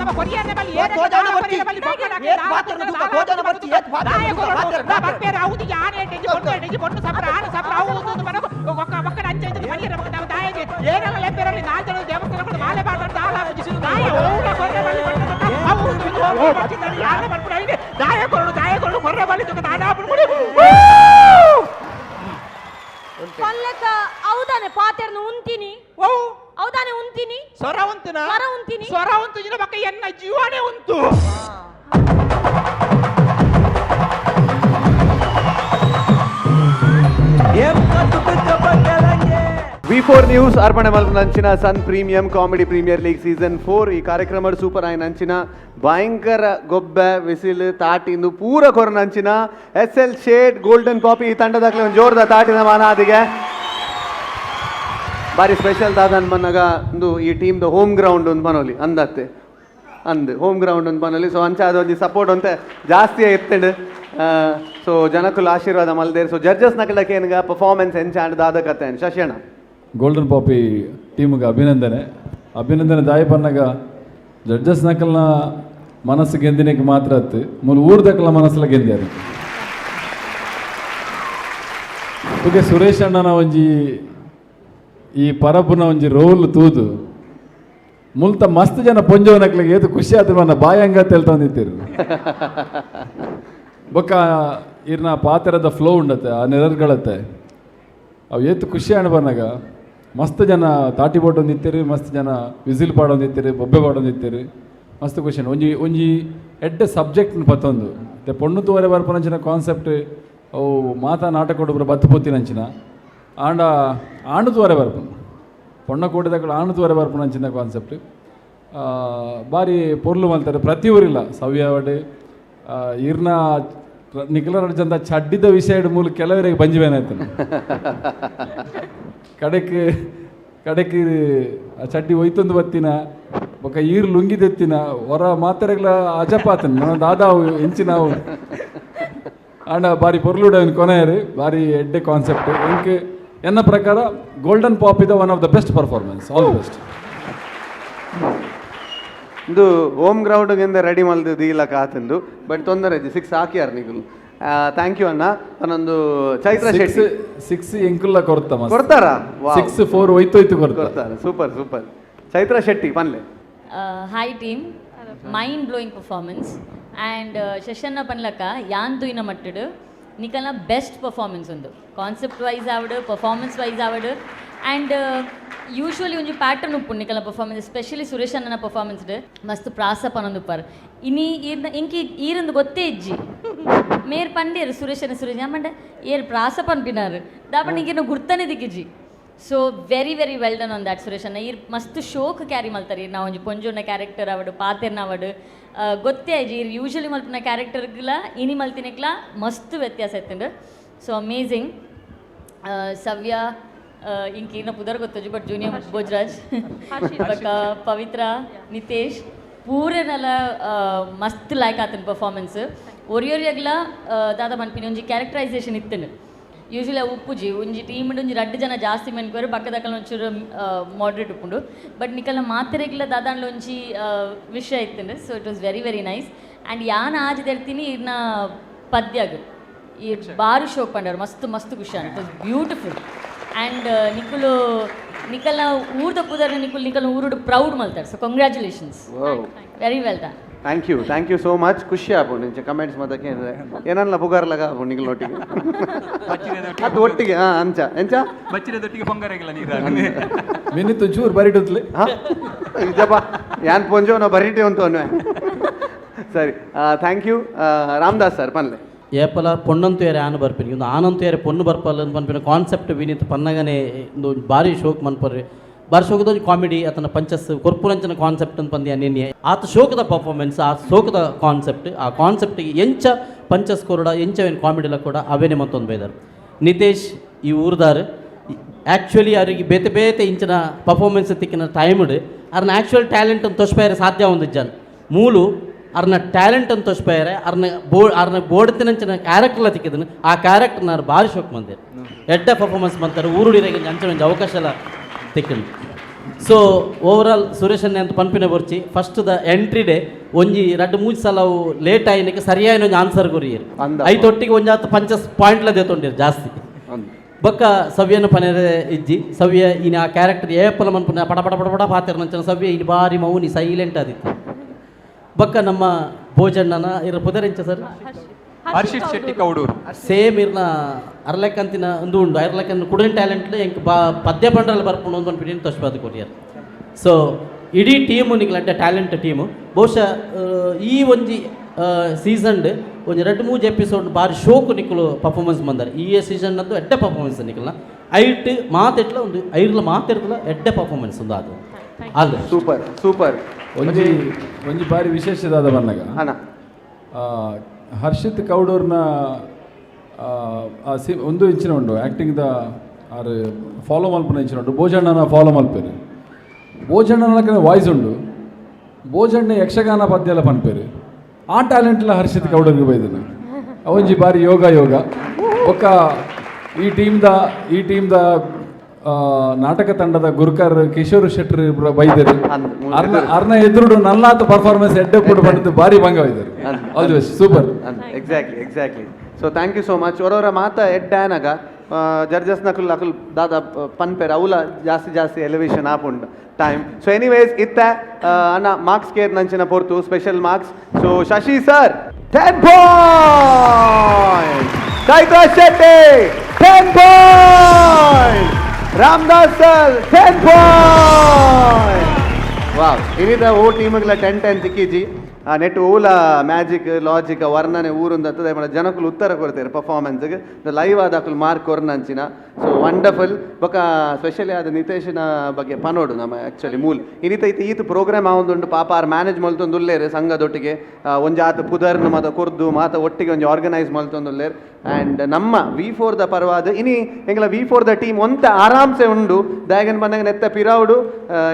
ನಮ್ಮ ಕೊರಿಯರ್ನ ಬಲ್ಲಿ ಬಲ್ಲಿ ಬಪ್ಪೇರ ಹೌದಿಗೆ ಆನೇಟೆಜಿ ಬೊಟ್ಟು ಸಪ್ರ ಆನ ಸಪ್ರ ಹೌದು ಮನ ಒಕ್ಕಡೆ ಅಂಚೆ ಮನಿಯರ ಮಗ ನಾವು ದಾಯಗೆ ಏನೆಲ್ಲ ಲೆಪ್ಪೆರಲ್ಲಿ 4 ಜನ ದೇವಸ್ಥಾನಕ್ಕೆ ಮಾಲೆ ಬಾಗಬನಿ ದಾಲ ಹಾಕಿ ದಾಯ ಓಡ ಕೊರ್ರೆ ಬಲ್ಲಿ ಯಾರ ಬರ್ಬಿಡ ದಾಯಗಳು ಕೊರ್ರೆ ಬಲ್ಲಿ ತುಕ ದಾನ ಹಾಕ್ಬಿಡಿ ಪನ್ಲಕ್ಕ ಹೌದಾನೆ ಪಾತೆರ್ನ ಉಂತಿನಿ ಓ ಹೌದಾನೆ ಉಂತಿನಿ ಸ್ವರ ಉಂತುನ ಸ್ವರ ಉಂತಿನಿ ಸ್ವರ ಉಂತು ಜಿನ ಬಕ್ಕ ಎನ್ನ ಜೀವನೇ ಉಂಟು V4 ನ್ಯೂಸ್ ಅರ್ಪಣೆ ಮಲ್ಪನಂಚಿನ Sun premium comedy premier league season 4 ಈ ಕಾರ್ಯಕ್ರಮ ಸೂಪರ್ ಆಯ್ನಂಚಿನ ಭಯಂಕರ ಗೊಬ್ಬೆ ವಿಸಿಲ್ ತಾಟಿಂದು ಪೂರ ಕೊರನಂಚಿನ SL ಶೇಡ್ ಗೋಲ್ಡನ್ ಪಾಪಿ ಈ ತಂಡದಾಗಲೇ ಒಂದು ಜೋರದ ತಾಟಿನ ಮಾನಾದಿಗೆ ಬಾರಿ ಸ್ಪೆಷಲ್ ದಾದನ್ ಬನ್ನಾಗ ಒಂದು ಈ ಟೀಮ್ದು ಹೋಮ್ ಗ್ರೌಂಡ್ ಒಂದು ಬನೋಲಿ ಅಂದತ್ತೆ ಹೋಮ್ ಗ್ರೌಂಡ್ ಒಂದು ಬನೋಲಿ ಸೊ ಅಂಚ ಅದೊಂದು ಸಪೋರ್ಟ್ ಅಂತ ಜಾಸ್ತಿ ಎತ್ತಂಡು ಸೊ ಜನಕ್ಕೂ ಆಶೀರ್ವಾದ ಮಲ್ದೇರು ಸೊ ಜಡ್ಜಸ್ ನಕಲಕ್ಕೆ ಏನ್ಗ ಪರ್ಫಾರ್ಮೆನ್ಸ್ ಎಂಚಾಂಡ್ ದಾದಕತ್ತೆ ಶಶಿಯಣ್ಣ ಗೋಲ್ಡನ್ ಪಾಪಿ ಟೀಮ್ಗೆ ಅಭಿನಂದನೆ ದಾಯಿ ಪನ್ನಾಗ ಜಡ್ಜಸ್ ನಕಲ್ನ ಮನಸ್ಸು ಗೆಂದಿನಕ್ಕೆ ಮಾತ್ರ ಅತ್ತು ಮೂಲ ಊರ್ದಕ್ಕಲ ಮನಸ್ಸಲ್ಲ ಗೆಂದ್ಯಾರ ತುಗೆ ಸುರೇಶ್ ಅಣ್ಣನ ಒಂಜಿ ಈ ಪರಪುನ ಒಂಜಿ ರೋಲ್ ತೂದು ಮುಲ್ತ ಮಸ್ತ್ ಜನ ಪೊಂಜವನಕ್ಲಿಗೆ ಏತು ಖುಷಿ ಆದ್ರೆ ಮನ್ನ ಬಾಯಂಗ ತೆಲ್ತಂದಿತ್ತಿರು ಬೊಕ್ಕ ಇರ್ನ ಪಾತ್ರದ ಫ್ಲೋ ಉಂಡತ್ತೆ ಆ ನೆರರ್ಗಳತ್ತೆ ಅವು ಏತು ಖುಷಿ ಅಣ್ಣ ಬಂದಾಗ ಮಸ್ತ್ ಜನ ತಾಟಿ ಬೋಟೊಂದಿತ್ತೀರಿ ಮಸ್ತ್ ಜನ ವಿಸಿಲ್ ಪಾಡೊಂದಿತ್ತೀರಿ ಬೊಬ್ಬೆ ಪಾಡೊಂದಿತ್ತೀರಿ ಮಸ್ತ್ ಖುಷಿ ಒಂಜಿ ಎಡ್ಡೆ ಸಬ್ಜೆಕ್ಟ್ ಪತ್ತೊಂದು ಪೊಣ್ಣು ತೂವರೆ ಬರ್ಪನಂಚಿನ ಕಾನ್ಸೆಪ್ಟ್ ಅವು ಮಾತಾ ನಾಟಕ ಕೊಡು ಬತ್ತು ಪೊತ್ತಿನಂಚಿನ ಆಂಡು ತೂವರೆ ಬರ್ಪನು ಪೊಣ್ಣ ಕೂಡಿದಾಗ ಆಂಡು ತೂವರೆ ಬರ್ಪನಂಚಿನ ಕಾನ್ಸೆಪ್ಟ್ ಬಾರಿ ಪೊರ್ಲು ಮಲ್ತಾರೆ ಪ್ರತಿ ಊರಿಲ್ಲ ಸವ್ಯಾವಡೆ ಇರ್ನ ನಿಖಿಲ ಜಂತ ಚಡ್ಡಿದ ವಿಷಯ ಮೂಲ ಕೆಲವರಿಗೆ ಬಂಜಿವೇನಾಯ್ತು ಕಡೆಕ್ ಆ ಚಡ್ಡಿ ಒಯ್ತೊಂದು ಬತ್ತಿನ ಬೊಕ್ಕ ಈರ್ ಲುಂಗಿದೆತ್ತಿನ ಹೊರ ಮಾತಾರೆಗ್ಲ ಅಜಪಾತನ್ ನನ್ನ ದಾದಾವು ಎಂಚಿನಾವು ಆಂಡ ಬಾರಿ ಪೊರ್ಲುಡವನ್ ಕೊನೆಯರು ಬಾರಿ ಎಡ್ಡೆ ಕಾನ್ಸೆಪ್ಟ್ ಎಂಕ್ ಎನ್ನ ಪ್ರಕಾರ ಗೋಲ್ಡನ್ ಪಾಪ್ ಇದ one of the best performance all the best ಇದು ಹೋಮ್ ಗ್ರೌಂಡ್ಗಿಂದ ರೆಡಿ ಮಲ್ದಿದ್ದು ಇಲ್ಲ ಕಾತಂದು ಬಟ್ ತೊಂದರೆ ಇದೆ 6 ಹಾಕ್ಯಾರ ನಿಗಲು ಥ್ಯಾಂಕ್ ಯು ಅಣ್ಣ ಒಂದೊಂದು ಚೈತ್ರ ಶೆಟ್ಟಿ 6 ಎಂಕುಲ್ಲ ಕೊಡ್ತಾರಾ 6-4 ಒಯ್ತೋಯ್ತು ಕೊಡ್ತಾರೆ ಸೂಪರ್ ಚೈತ್ರ ಶೆಟ್ಟಿ ಪನ್ಲೆ hi team mind blowing performance and ಶಶನ್ನ ಪನ್ಲಕ ಯಾನ್ ತುಯಿನ ಮಟ್ಟಡು ನಿಕಲ್ನ ಬೆಸ್ಟ್ ಪರ್ಫಾರ್ಮೆನ್ಸ್ ಒಂದು ಕಾನ್ಸೆಪ್ಟ್ ವೈಸ್ ಆವಡು ಪರ್ಫಾರ್ಮೆನ್ಸ್ ವೈಸ್ ಆವಡು ಆ್ಯಂಡ್ ಯೂಶ್ವಲಿ ಒಂಜಿ ಪ್ಯಾಟರ್ನ್ ಉಪ್ಪು ನಿಕಲ್ನ ಪರ್ಫಾರ್ಮೆನ್ಸ್ ಎಸ್ಪೆಷಲಿ ಸುರೇಶ್ ಅಣ್ಣನ ಪರ್ಫಾರ್ಮೆನ್ಸ್ ಮಸ್ತ್ ಪ್ರಾಸ ಪನೊಂದುಪ್ಪರ್ ಇನಿ ಇಂಕಿ ಈರಂದು ಗೊತ್ತೇ ಇಜ್ಜಿ ಮೇರ್ ಪಂಡೇರು ಸುರೇಶ್ ಯಾಮಂಡೆ ಏರ್ ಪ್ರಾಸ ಪನ್ಪಿನಾರು ದಾಪಣಿಗೇನು ಗುರ್ತನೇ ದಿಕ್ಕಿಜ್ಜಿ so very very well done on that Suresh ಅಣ್ಣ ಈರ್ ಮಸ್ತ್ ಶೋಕ್ ಕ್ಯಾರಿ ಮಲ್ತಾರೆ ನಾವು ಒಂಜಿ ಪೊಂಜೋನ ಕ್ಯಾರೆಕ್ಟರ್ ಅವಡು ಪಾತೆರ್ನ ಅವಡು ಗೊತ್ತೇ ಆಯ್ಜಿ ಈರ್ ಯೂಶ್ವಲಿ ಮಲ್ಪಿನ ಕ್ಯಾರೆಕ್ಟರ್ಗಳ ಇನಿ ಮಲ್ತಿನಕ್ಲ ಮಸ್ತ್ ವ್ಯತ್ಯಾಸ ಆಯ್ತಂಡು ಸೊ ಅಮೇಝಿಂಗ್ ಸವ್ಯ ಇಂಕೇನ ಪುದರ್ ಗೊತ್ತಜ್ಜಿ ಬಟ್ ಜೂನಿಯರ್ ಭೋಜರಾಜ್ ಬಕ ಪವಿತ್ರ ನಿತೇಶ್ ಪೂರೆನೆಲ್ಲ ಮಸ್ತ್ ಲೈಕ್ ಆತನ ಪರ್ಫಾರ್ಮೆನ್ಸ್ ಒರಿಯೊರಿಯಾಗ್ಲ ದಾದ ಮನ್ಪಿನ ಒಂಜಿ ಕ್ಯಾರೆಕ್ಟರೈಸೇಷನ್ ಇತ್ತನು ಯೂಶ್ವಲಿ ಉಪ್ಪುಜಿ ಒಂಜಿ ಟೀಮ್ ಒಂಜಿ 2 ಜನ ಜಾಸ್ತಿ ಮೆನ್ಕೋರು ಪಕ್ಕದಕ್ಕಲ ಒಂಚೂರು ಮಾಡ್ರೇಟ್ ಉಪ್ಪುಂಡು ಬಟ್ ನಿಕಲ್ನ ಮಾತೆರೆಗ್ಲ ದಾದಾಂಡ್ಲ ಒಂಜಿ ವಿಷಯ ಇತ್ತಂಡು so it was very very nice and ಯಾನ್ ಆಜ್ ತೆಳ್ತೀನಿ ಇರ್ನ ಪದ್ಯಾಗ ಈ ಬಾರಿ ಶೋಕ್ ಪಂಡವ್ರು ಮಸ್ತ್ ಖುಷಿ ಇಟ್ ವಾಸ್ ಬ್ಯೂಟಿಫುಲ್ ಆ್ಯಂಡ್ ನಿಕಲ್ನ ಊರ್ದ ಪುದರ್ ನಿಕಲ್ನ ಊರುಡು ಪ್ರೌಡ್ ಮಲ್ತಾರೆ so congratulations very well done thank you so much ಖುಷಿ ಆಗ್ಬೋದು ನಿಂಚೆ ಕಮೆಂಟ್ಸ್ ಮದಕ್ಕೆ ಏನಲ್ಲ ಪುಗಾರ್ಲಾಗ ಆಗ್ಬೋದು ನಿಗಲ್ ಒಟ್ಟಿಗೆ ಅದು ಒಟ್ಟಿಗೆ ಅಂಚ ಎಂಚ ಬಚ್ಚಿರದೊಟ್ಟಿಗೆ ಪೊಂಗರಗಿಲ್ಲ ಮಿನಿತ್ತು ಚೂರು ಬರಿಟುತ್ಲಿ ಇದಪ್ಪ ಯಾನ್ ಪೊಂಜೋ ನಾವು ಬರೀಟೆ ಅಂತ ಅನ್ನುವೆ ಸರಿ ಥ್ಯಾಂಕ್ ಯು ರಾಮದಾಸ್ ಸರ್ ಪನ್ಲೆ ಏಪಲ ಪೊಣ್ಣಂತು ಯಾರು ಆನ ಬರ್ಪಿನಿ ಒಂದು ಆನಂತು ಯಾರು ಪೊಣ್ಣು ಬರ್ಪಲ್ಲ ಅಂತ ಪನ್ಪಿನ ಕಾನ್ಸೆಪ್ಟ್ ವಿನೀತ್ ಪನ್ನಗನೆ ಒಂದು ಭಾರಿ ಶೋಕ್ ಮನ್ಪರ್ರಿ ಬಾರಿ ಶೋಕದ ಕಾಮಿಡಿ ಅತನ ಪಂಚಸ್ ಕೊರ್ಪುರಂಚನ ಕಾನ್ಸೆಪ್ಟ್ ಅಂತ ಪಂದ್ಯ ನಿನ್ನೆ ಆತ ಶೋಕದ ಪರ್ಫಾರ್ಮೆನ್ಸ್ ಆ ಶೋಕದ ಕಾನ್ಸೆಪ್ಟ್ ಆ ಕಾನ್ಸೆಪ್ಟಿಗೆ ಎಂಚ ಪಂಚಸ್ ಕೊರಡ ಎಂಚವೇನು ಕಾಮಿಡಿಲ ಕೂಡ ಅವೇನೆ ಮತ್ತೊಂದು ಬೈದಾರೆ. ನಿತೇಶ್ ಈ ಊರ್ದಾರು ಆ್ಯಕ್ಚುಲಿ ಅವ್ರಿಗೆ ಬೇತೆ ಬೇತೆ ಇಂಚಿನ ಪರ್ಫಾರ್ಮೆನ್ಸ್ ತಿಕ್ಕಿನ ಟೈಮ್ಡ್ ಅವ್ರನ್ನ ಆ್ಯಕ್ಚುಯಲ್ ಟ್ಯಾಲೆಂಟ್ ಅಂತ ತೋರಿಸ್ಪಾಯ್ರೆ ಸಾಧ್ಯ ಒಂದು ಜನ ಮೂಲು ಅವ್ರನ್ನ ಟ್ಯಾಲೆಂಟ್ ಅಂತ ತೋರಿಸ್ಪಾಯ್ರೆ ಅವ್ರನ್ನ ಬೋಡ್ತಿನಂಚಿನ ಕ್ಯಾರೆಕ್ಟರ್ಲ ತಿಕ್ಕಿದನು ಆ ಕ್ಯಾರೆಕ್ಟರ್ನ ಅವ್ರು ಭಾರಿ ಶೋಕ್ ಬಂದಿರು ಎಡ್ಡ ಪರ್ಫಾರ್ಮೆನ್ಸ್ ಮಾಡ್ತಾರೆ ಊರುಡಿರಿಗೆ ಅಂಚೆ ಅವಕಾಶ ಎಲ್ಲ ತಿಕ್ಕಂಡು. ಸೊ ಓವರಾಲ್ ಸುರೇಶನ್ನೇ ಅಂತ ಪನ್ಪಿನ ಬರ್ಚಿ ಫಸ್ಟ್ ದ ಎಂಟ್ರಿ ಡೇ ಒಂಜಿ 2-3 ಸಲ ಅವು ಲೇಟ್ ಆಯ್ನಕ್ಕೆ ಸರಿಯಾಗಿ ಒಂಜಿ ಆನ್ಸರ್ ಕೊರಿಯರು ಐತೊಟ್ಟಿಗೆ ಒಂಜಿ 10 ಪಂಚಸ್ ಪಾಯಿಂಟ್ಲ ದೇತೊಂಡಿರು ಜಾಸ್ತಿ ಬೊಕ್ಕ ಸವ್ಯನ ಪನೆರೆ ಇಜ್ಜಿ ಸವ್ಯ ಇನ್ನು ಆ ಕ್ಯಾರೆಕ್ಟರ್ ಏಪಲ ಮನ್ಪುನ ಪಡ ಪಡ ಪಡ ಪಡ ಪಾತಿರ ನಂಚನ ಸವ್ಯ ಇನ್ನು ಬಾರಿ ಮೌನಿ ಸೈಲೆಂಟ್ ಆದಿತ್ತು. ಬೊಕ್ಕ ನಮ್ಮ ಭೋಜಣ್ಣನ ಇರ ಪುದರೆಂಚ ಸರ್ ಹರ್ಷಿತ್ ಶೆಟ್ಟಿ ಕೌಡೂರು ಸೇಮ್ ಇರ್ನ ಅರ್ಲೆಕ್ಕಂತಿನ ಒಂದು ಉಂಡು ಅರ್ಲೆಕ್ಕಂತ ಕುಡನ್ ಟ್ಯಾಲೆಂಟ್ ಎಂಕ್ ಪದ್ಯ ಬಂಡ್ರಲ್ಲಿ ಬರ್ಕೊಂಡು ಒಂದು ಪಿಡಿನ ತೋರಿಸ್ಬಾರ್ದು ಕೊರಿಯರ್. ಸೊ ಇಡೀ ಟೀಮು ನಿಗ್ಲಂటే ಟ್ಯಾಲೆಂಟ್ ಟೀಮು ಬಹುಶಃ ಈ ಒಂಜಿ ಸೀಸನ್ ಒಂದು 2-3 ಎಪಿಸೋಡ್ ಬಾರಿ ಶೋಕು ನಿಕ್ಕಲು ಪರ್ಫಾರ್ಮೆನ್ಸ್ ಬಂದಾರೆ. ಈ ಸೀಸನ್ ಅಂತೂ ಎಡ್ಡೆ ಪರ್ಫಾರ್ಮೆನ್ಸ್ ನಿಕ್ಕಲ್ಲ ಐಟ್ ಮಾತೆಟ್ಲ ಒಂದು ಐರ್ಲ ಮಾತಾಡ್ದಲ್ಲ ಎಡ್ಡೆ ಪರ್ಫಾರ್ಮೆನ್ಸ್ ಒಂದು ಅದು ಅಲ್ಲ ಸೂಪರ್ ಸೂಪರ್. ಒಂಜಿ ಬಾರಿ ವಿಶೇಷದಾದ ಬಂದಾಗ ಹರ್ಷಿತ್ ಕೌಡೂರ್ನ ಒಂದು ಇಂಚಿನ ಉಂಡು ಆ್ಯಕ್ಟಿಂಗ್ದ ಆರು ಫಾಲೋ ಮಲ್ಪನ ಇಂಚಿನ ಉಂಟು ಭೋಜಣ್ಣನ ಫಾಲೋ ಮಲ್ಪೇರು ಭೋಜಣ್ಣನ ವಾಯ್ಸ್ ಉಂಡು ಭೋಜಣ್ಣ ಯಕ್ಷಗಾನ ಪದ್ಯೆಲ್ಲ ಪನ್ಪೇರು ಆ ಟ್ಯಾಲೆಂಟ್ಲ ಹರ್ಷಿತ್ ಕೌಡೂರ್ಗೆ ಬೈದನು ಅವೊಂಜಿ ಬಾರಿ ಯೋಗ ಒಕ್ಕ ಈ ಟೀಮ್ದ ನಾಟಕ ತಂಡದ ಗುರುಕರ್ ಕಿಶೋರ್ ಶೆಟ್ಟಿ ಬೈದರು ಅರ್ನ ಎದುರುಡು ನಲ್ಲಾತ ಪರ್ಫಾರ್ಮೆನ್ಸ್ ಎಡ್ಡೆ ಕೂಡ ಬಂದಿದ್ದು ಬಾರಿ ಭಂಗ ಬೈದರು. All the best super. Exactly so thank you so much. ಅವರವರ ಮಾತ ಎಡ್ಡಾನಾಗ ಜಡ್ಜಸ್ ನಕುಲ್ ಅಕುಲ್ ದಾದ ಪನ್ಪೇರ್ ಅವಲ ಜಾಸ್ತಿ ಎಲಿವೇಶನ್ ಆಪುಂಡು ಟೈಮ್. ಸೊ ಎನಿವೇಸ್ ಇತ್ತ ಅನ್ನ ಮಾರ್ಕ್ಸ್ ಕೇರ್ ನಂಚಿನ ಪೊರ್ತು special marks. So Shashi sir 10 points, Kailash Shetty 10 points, Ramdas sir 10 points. Wow ಇನಿದ ಓ ಟೀಮ್ಗಳ 10 ತಿಕ್ಕಿಜಿ ನೆಟ್ ಓಲ ಮ್ಯಾಜಿಕ್ ಲಾಜಿಕ್ ವರ್ಣನೆ ಊರುಂದ ಜನಕ್ಕೂ ಉತ್ತರ ಕೊಡ್ತಾರೆ ಪರ್ಫಾರ್ಮೆನ್ಸ್ಗೆ ಲೈವ್ ಆದಾಕಲು ಮಾರ್ಕ್ ಕೊರ್ನಂಚಿನ. So wonderful. ಬೊಕ ಸ್ಪೆಷಲಿ ಅದು ನಿತೇಶನ ಬಗ್ಗೆ ಪನೋಡು ನಮ್ಮ ಆ್ಯಕ್ಚುಲಿ ಮೂಲ್ ಈತ ಪ್ರೋಗ್ರಾಮ್ ಆವೊಂದುಂಡು ಪಾಪ ಆರು ಮ್ಯಾನೇಜ್ ಮಲ್ತೊಂದುಲ್ಲೇರು ಸಂಘದೊಟ್ಟಿಗೆ ಒಂಜಿ ಆತ ಪುದರ್ನು ಮಾತ ಕೊರ್ದು ಮಾತ ಒಟ್ಟಿಗೆ ಒಂಜಿ ಆರ್ಗನೈಸ್ ಮಲ್ತೊಂದುಲ್ಲೇರು. ಆ್ಯಂಡ್ ನಮ್ಮ V4 ದ ಪರವಾದ ಇನಿ ಎಂಗ್ಲ V4 ದ ಟೀಮ್ ಒಂತ ಆರಾಮ್ಸೆ ಉಂಡು ದಾಯಗನ್ ಬಂದಾಗ ನೆತ್ತ ಪಿರಾವುಡು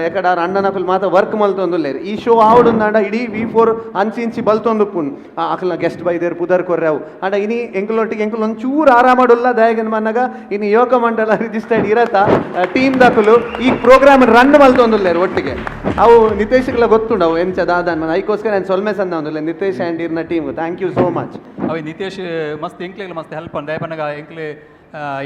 ಎಕಡ ಅಣ್ಣನಕುಲ್ ಮಾತ ವರ್ಕ್ ಮಲ್ತೊಂದುಲ್ಲೇರು. ಈ ಶೋ ಆವಡು ನಾಡ ಇಡೀ V4 ಅಂಚಿ ಬಲ್ತೊಂದು ಪುನ್ ಅಕಲ್ನ ಗೆಸ್ಟ್ ಬೈದೇರು ಪುದರ್ ಕೊರ್ರಾವು ಅಂಡ ಇನಿ ಎಂಕಲೊಟ್ಟಿಗೆ ಎಂಕಲ್ ಒಂಚೂರು ಆರಾಮಾಡುಲ್ಲ ದಾಯಗನ್ ಬಂದಾಗ ಇನ್ನು ಯೋಗ ಮಂಡಲ ರಿಜಿಸ್ಟರ್ಡ್ ಇರತ್ತ ಟೀಮ್ ದಕುಲು ಈ ಪ್ರೋಗ್ರಾಮ್ ರನ್ ಮಲ್ತೊಂದುಲ್ಲೇರು ಒಟ್ಟಿಗೆ. ಅವು ನಿತೇಶ್ಗೆಲ್ಲ ಗೊತ್ತುಂಡು ಅವು ಎಂಚ ದಾದನ್ ಅದಕ್ಕೋಸ್ಕರ ನಾನು ಸೊಲ್ಮೆ ಸಂದ ಒಂದಿಲ್ಲ ನಿತೇಶ್ ಆ್ಯಂಡ್ ಇರ್ನ team thank you so much. ಅವು ನಿತೇಶ್ ಮಸ್ತ್ ಎಂಕ್ಲೆಗ್ ಮಸ್ತ್ ಹೆಲ್ಪ್ ಅಂಡ್ ದಯಪನ್ನಗ ಎಂಕ್ಲೆ